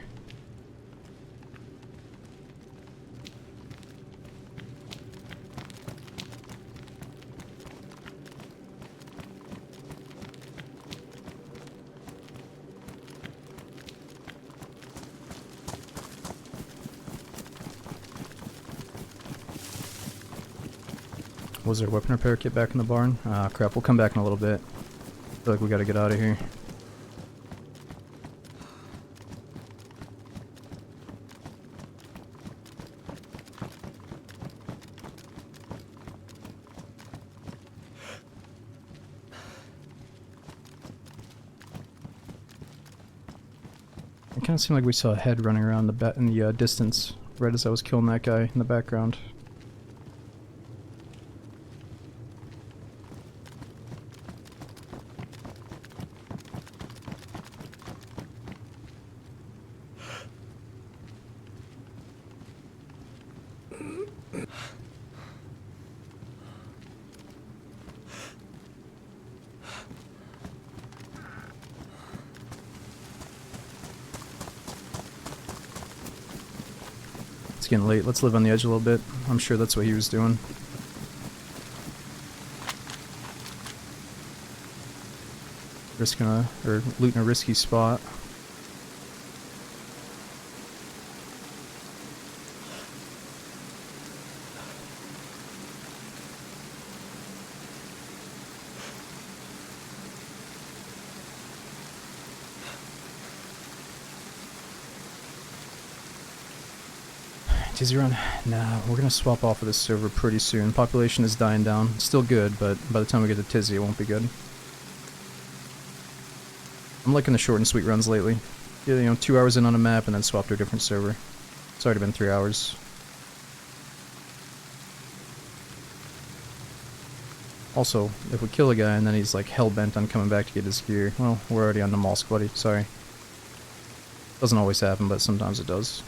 Was there a weapon repair kit back in the barn? Ah, crap, we'll come back in a little bit. I feel like we gotta get out of here. It kinda seemed like we saw a head running around in the distance, right as I was killing that guy in the background. It's getting late. Let's live on the edge a little bit. I'm sure that's what he was doing. Risking or looting a risky spot. Tizzy run? Nah, we're gonna swap off of this server pretty soon. Population is dying down. It's still good, but by the time we get to Tizzy, it won't be good. I'm liking the short and sweet runs lately. Yeah, you know, 2 hours in on a map and then swap to a different server. It's already been 3 hours. Also, if we kill a guy and then he's like hell-bent on coming back to get his gear, well, we're already on the Malsk, buddy. Sorry. Doesn't always happen, but sometimes it does.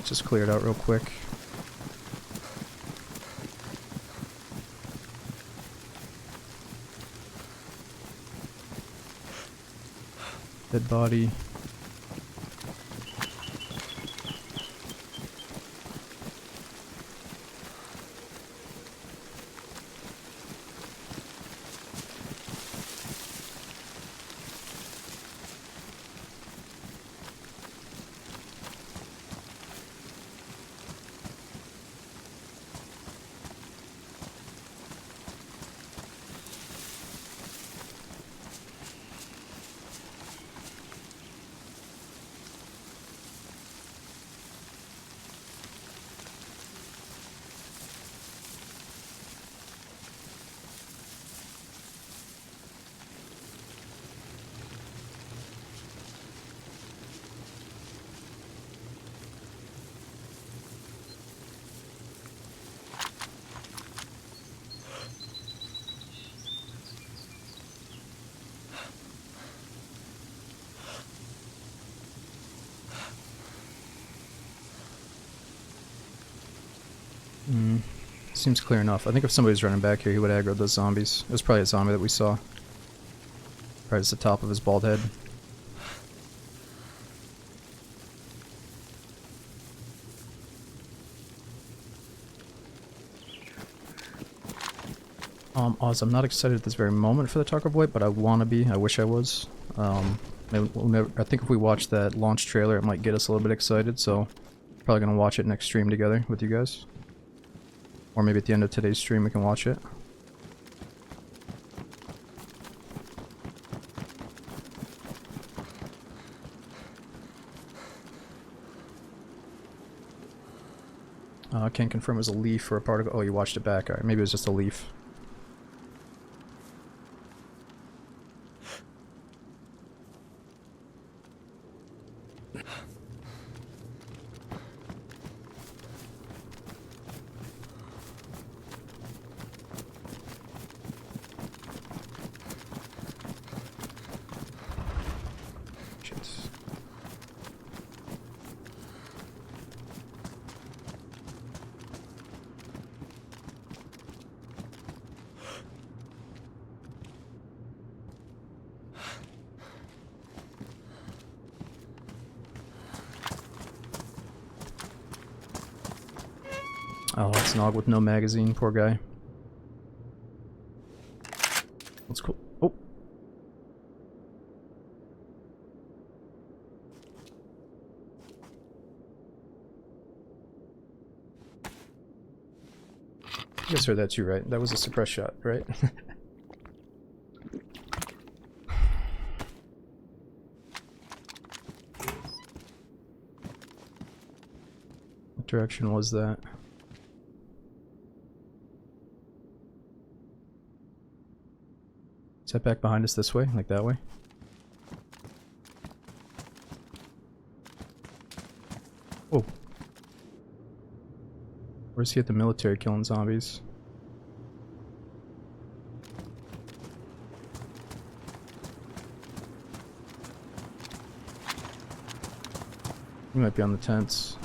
Just clear it out real quick. Dead body. Seems clear enough. I think if somebody was running back here, he would aggro those zombies. It was probably a zombie that we saw. Right as the top of his bald head. Oz, I'm not excited at this very moment for the Taco Boy, but I want to be. I wish I was. I think if we watch that launch trailer, it might get us a little bit excited, so probably gonna watch it next stream together with you guys. Or maybe at the end of today's stream we can watch it. I can't confirm it was a leaf or a particle. Oh, you watched it back. Alright, maybe it was just a leaf. Oh, it's Nog with no magazine, poor guy. That's cool. Oh! You guys heard that too, right? That was a suppress shot, right? What direction was that? Is that back behind us this way? Like that way? Whoa. Where's he at the military killing zombies? He might be on the tents.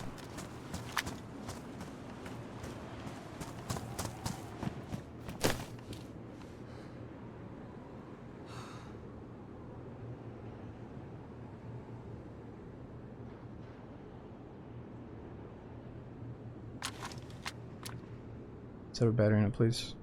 Let's have a battery in it, please.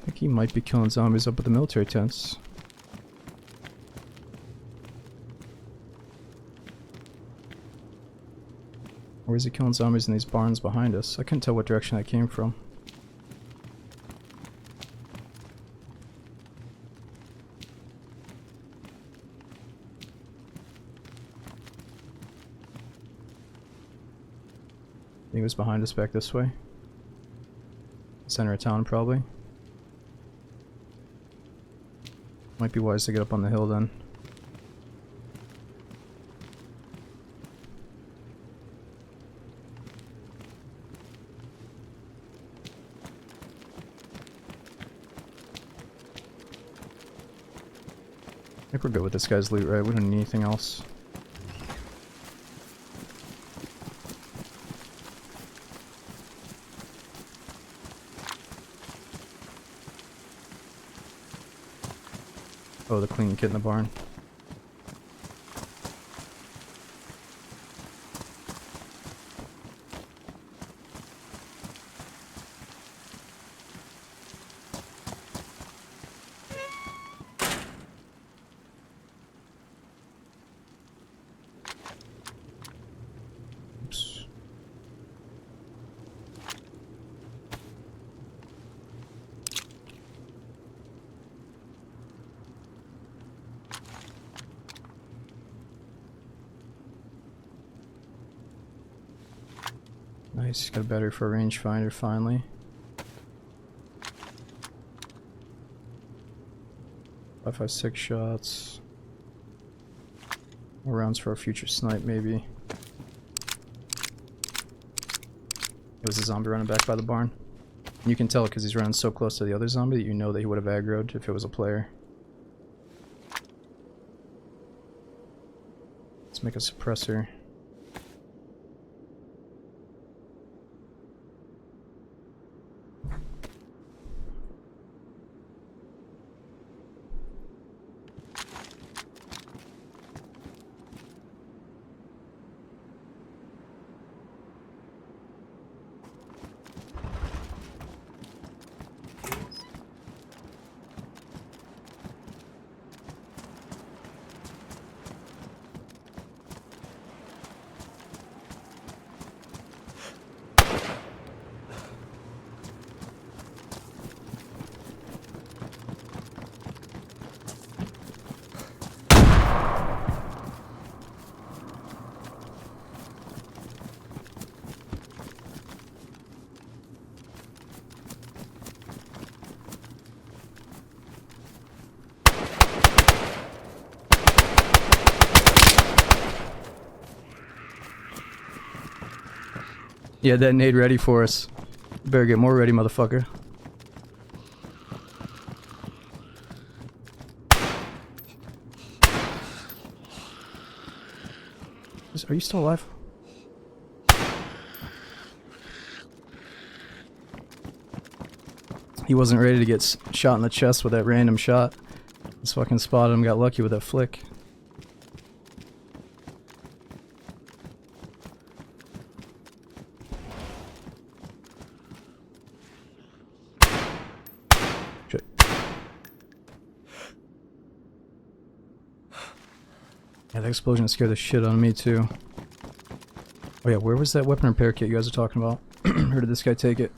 I think he might be killing zombies up at the military tents. Or is he killing zombies in these barns behind us? I couldn't tell what direction that came from. I think he was behind us back this way. Center of town, probably. Might be wise to get up on the hill then. I think we're good with this guy's loot, right? We don't need anything else. Oh, the clean kit in the barn. Oops. Nice, got a battery for a rangefinder finally. 5.56 shots. More rounds for a future snipe, maybe. It was a zombie running back by the barn. You can tell because he's running so close to the other zombie that you know that he would have aggroed if it was a player. Let's make a suppressor. Yeah, that nade ready for us. Better get more ready, motherfucker. Are you still alive? He wasn't ready to get shot in the chest with that random shot. Just fucking spotted him, got lucky with that flick. Shit. Yeah, that explosion scared the shit out of me too. Oh yeah, where was that weapon repair kit you guys are talking about? Or did this guy take it?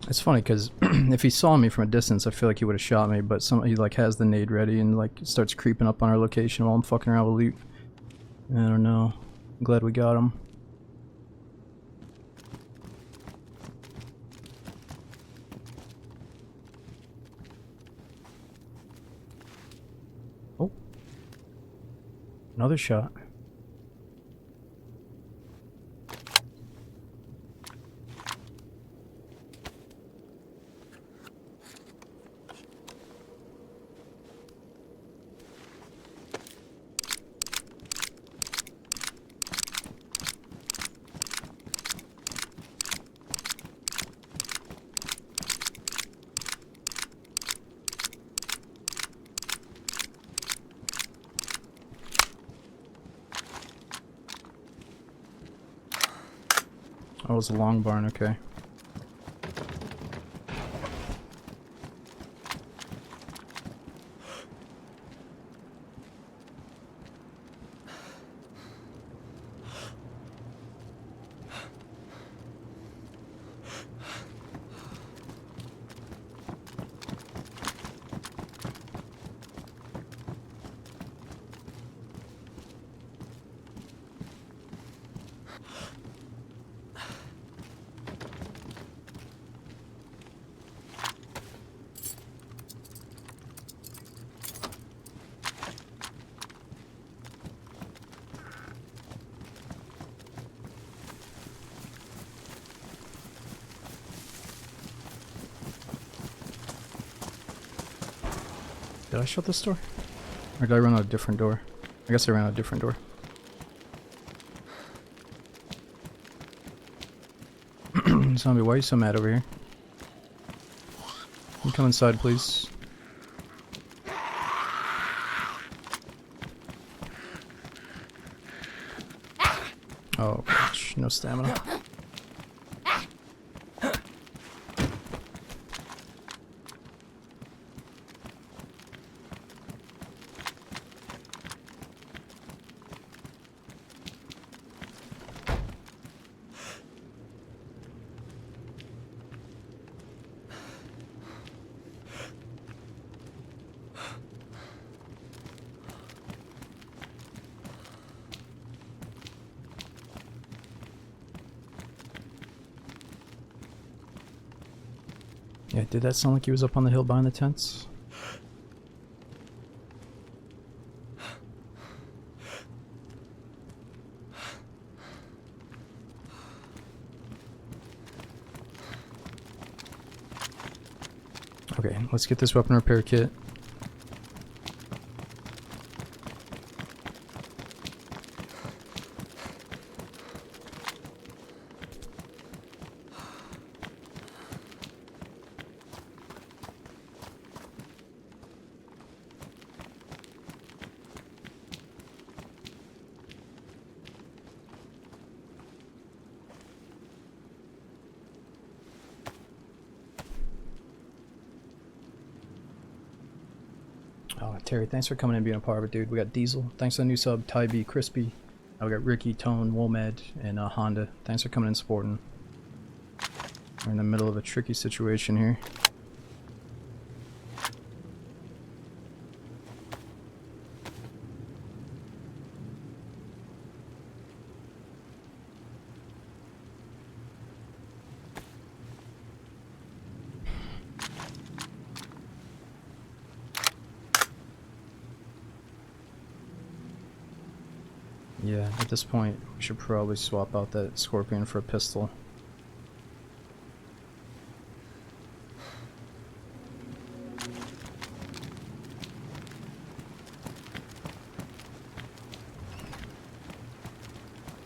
It's funny because if he saw me from a distance, I feel like he would have shot me. But he like has the nade ready and like starts creeping up on our location while I'm fucking around with loot. I don't know. I'm glad we got him. Oh. Another shot. Oh, it was a long barn, okay. Did I shut this door? Or did I run out a different door? I guess I ran out a different door. Zombie, why are you so mad over here? Can you come inside, please? Oh, gosh, no stamina. Yeah, did that sound like he was up on the hill behind the tents? Okay, let's get this weapon repair kit. Oh, Terry, thanks for coming in and being a part of it, dude. We got Diesel. Thanks for the new sub. Ty B, Crispy. We got Ricky, Tone, Womed, and Honda. Thanks for coming in and supporting. We're in the middle of a tricky situation here. Yeah, at this point, we should probably swap out that Scorpion for a pistol.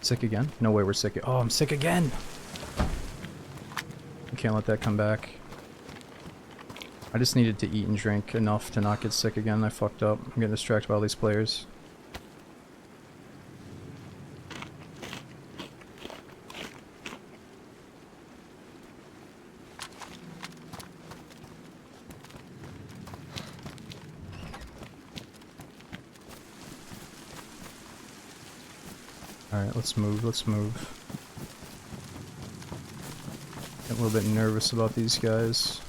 Sick again? No way we're sick. Oh, I'm sick again! I can't let that come back. I just needed to eat and drink enough to not get sick again. I fucked up. I'm getting distracted by all these players. Alright, let's move, let's move. Get a little bit nervous about these guys.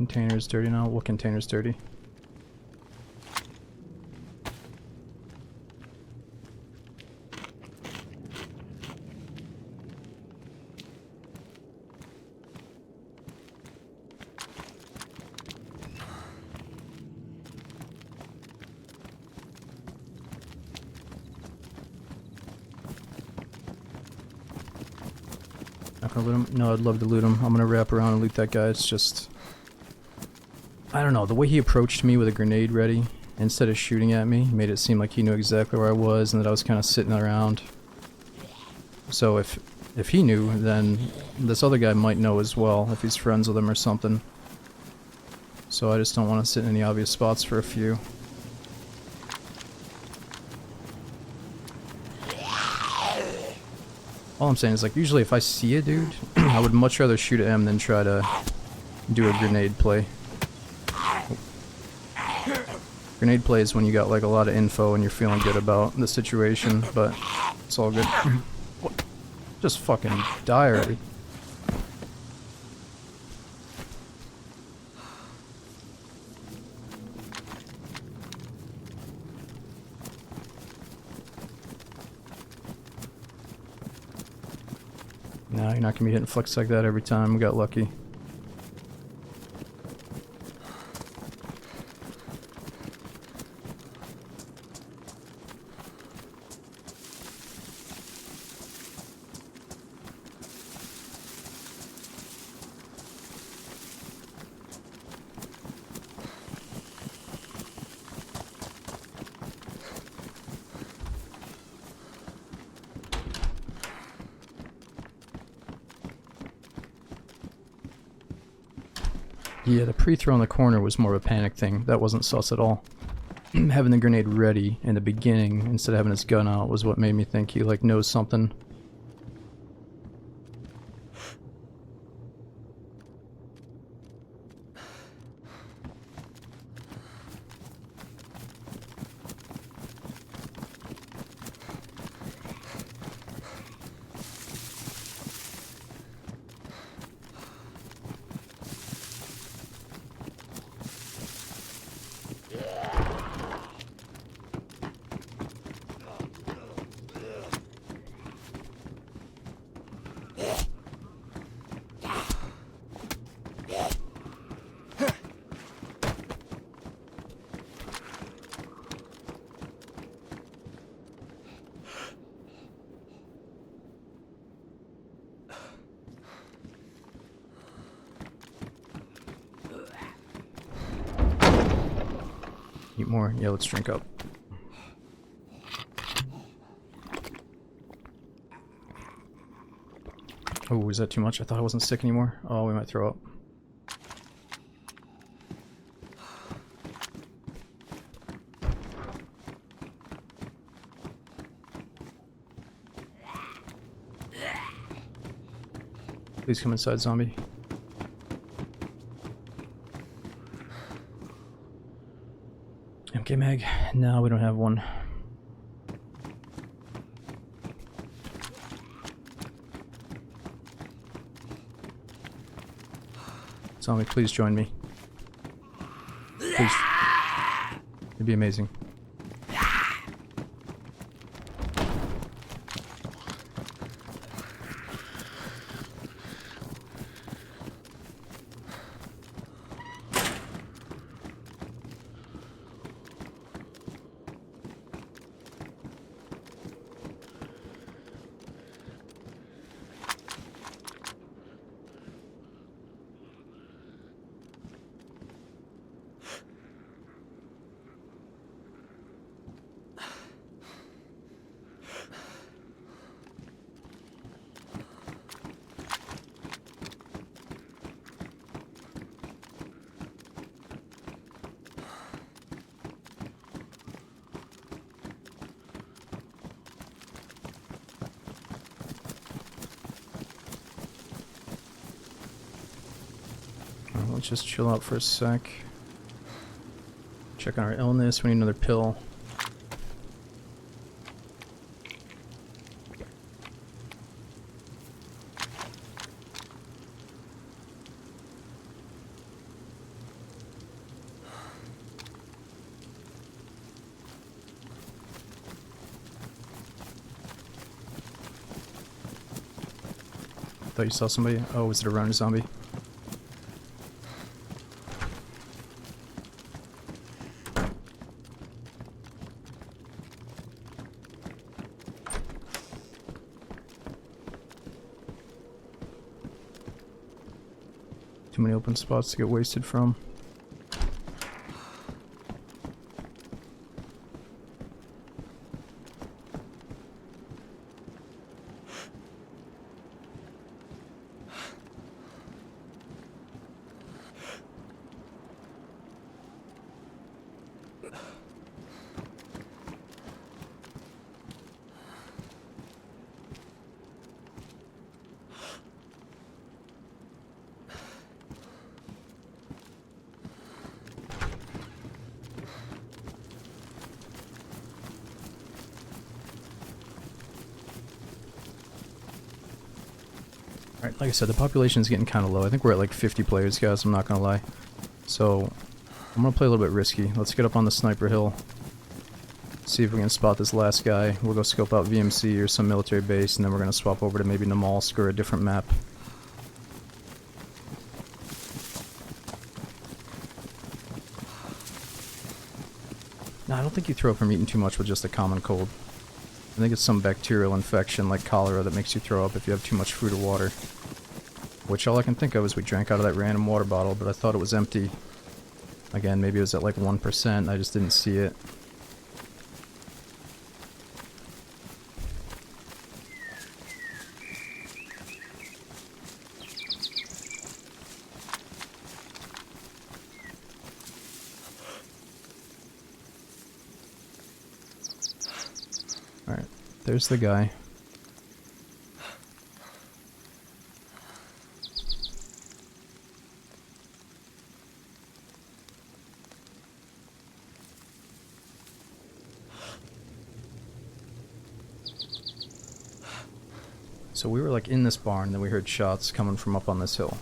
Container's dirty now. What container's dirty? Not gonna loot him? No, I'd love to loot him. I'm gonna wrap around and loot that guy. It's just... I don't know, the way he approached me with a grenade ready, instead of shooting at me, made it seem like he knew exactly where I was and that I was kind of sitting around. So if he knew, then this other guy might know as well, if he's friends with him or something. So I just don't want to sit in any obvious spots for a few. All I'm saying is, like, usually if I see a dude, I would much rather shoot at him than try to do a grenade play. Grenade play is when you got, like, a lot of info and you're feeling good about the situation, but it's all good. What? Just fucking die already. No, you're not gonna be hitting flicks like that every time. We got lucky. Yeah, the pre-throw in the corner was more of a panic thing. That wasn't sus at all. Having the grenade ready in the beginning instead of having his gun out was what made me think he, like, knows something. Eat more. Yeah, let's drink up. Oh, is that too much? I thought I wasn't sick anymore. Oh, we might throw up. Please come inside, zombie. MK mag? No, we don't have one. Zombie, please join me. Please. It'd be amazing. Let's just chill out for a sec. Check on our illness. We need another pill. thought you saw somebody. Oh, was it a runner zombie? Too many open spots to get wasted from. Alright, like I said, the population's getting kind of low. I think we're at like 50 players, guys, I'm not gonna lie. So, I'm gonna play a little bit risky. Let's get up on the sniper hill. See if we can spot this last guy. We'll go scope out VMC or some military base, and then we're gonna swap over to maybe Namalsk or a different map. No, I don't think you throw up from eating too much with just a common cold. I think it's some bacterial infection like cholera that makes you throw up if you have too much food or water. Which all I can think of is we drank out of that random water bottle, but I thought it was empty. Again, maybe it was at like 1%, I just didn't see it. Alright, there's the guy. So we were like in this barn, then we heard shots coming from up on this hill.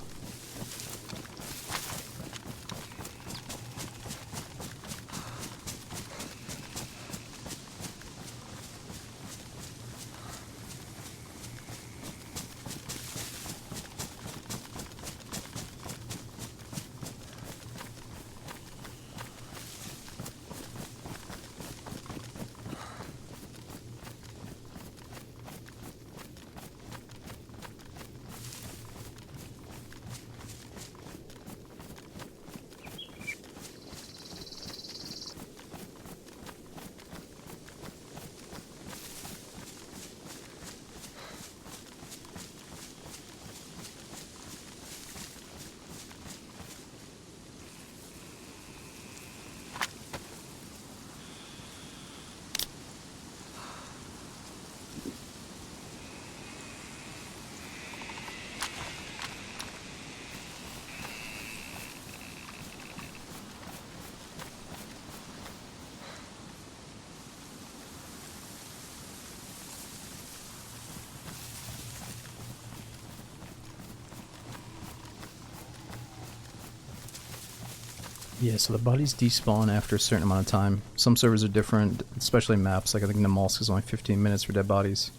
Yeah, so the bodies despawn after a certain amount of time. Some servers are different, especially maps. Like I think Namalsk is only 15 minutes for dead bodies.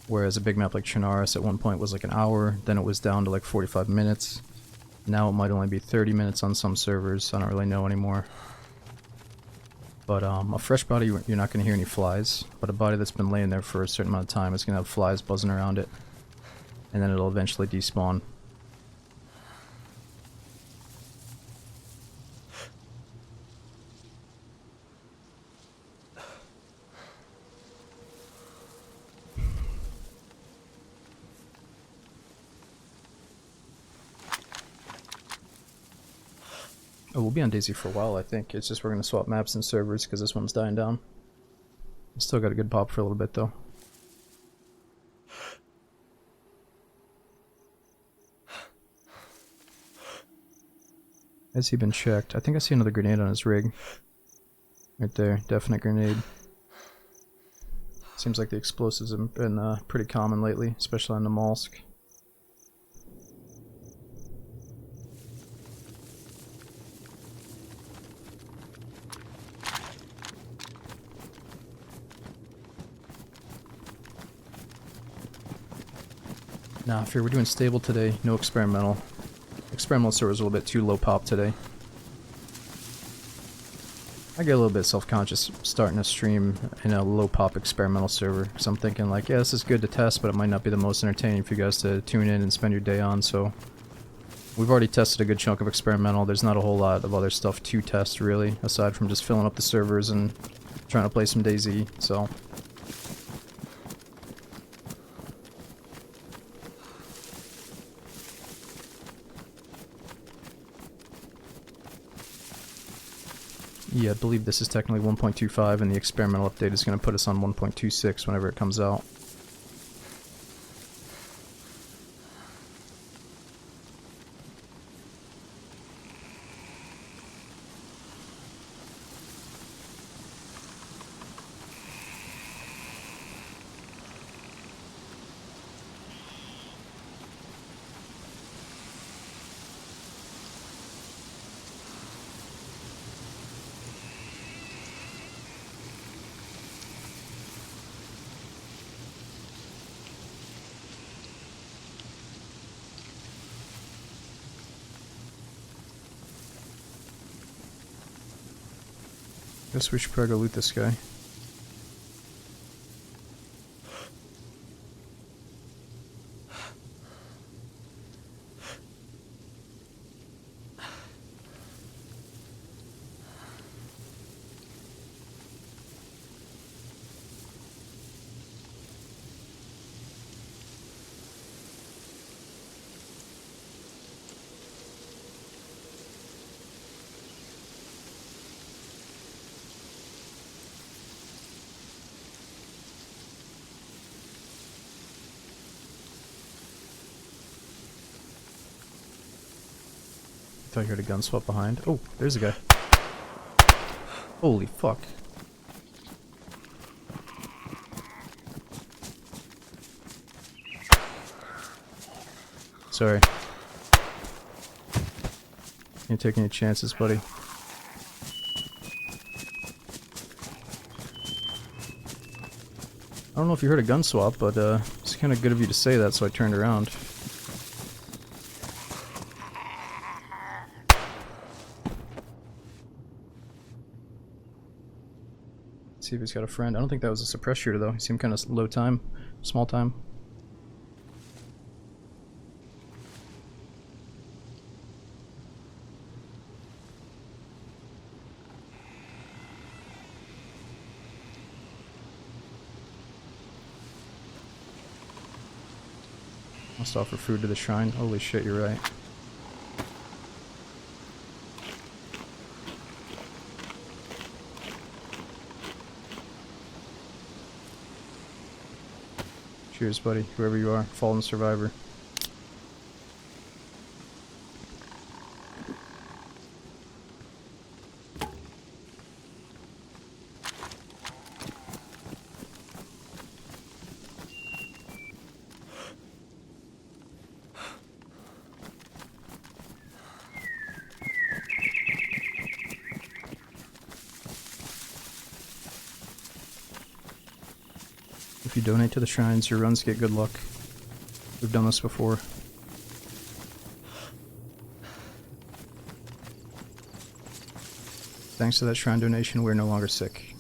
Whereas a big map like Chernarus at one point was like an hour, then it was down to like 45 minutes. Now it might only be 30 minutes on some servers, I don't really know anymore. But a fresh body, you're not going to hear any flies. But a body that's been laying there for a certain amount of time is going to have flies buzzing around it. And then it'll eventually despawn. Oh, we'll be on DayZ for a while, I think. It's just we're going to swap maps and servers because this one's dying down. Still got a good pop for a little bit, though. Has he been checked? I think I see another grenade on his rig. Right there, definite grenade. Seems like the explosives have been pretty common lately, especially on the Namalsk. Nah, fear, we're doing stable today, no experimental. Experimental server's a little bit too low pop today. I get a little bit self-conscious starting a stream in a low pop experimental server, because I'm thinking like, yeah, this is good to test, but it might not be the most entertaining for you guys to tune in and spend your day on, so... We've already tested a good chunk of experimental, there's not a whole lot of other stuff to test really, aside from just filling up the servers and trying to play some DayZ, so... Yeah, I believe this is technically 1.25 and the experimental update is going to put us on 1.26 whenever it comes out. Guess we should probably go loot this guy. I thought I heard a gun swap behind. Oh, there's a guy. Holy fuck. Sorry. Can't take any chances, buddy. I don't know if you heard a gun swap, but it's kind of good of you to say that, so I turned around. See if he's got a friend. I don't think that was a suppress shooter though. He seemed kind of low time, small time. Must offer food to the shrine. Holy shit, you're right. Cheers, buddy. Whoever you are, fallen survivor. If you donate to the shrines, your runs get good luck. We've done this before. Thanks to that shrine donation, we're no longer sick.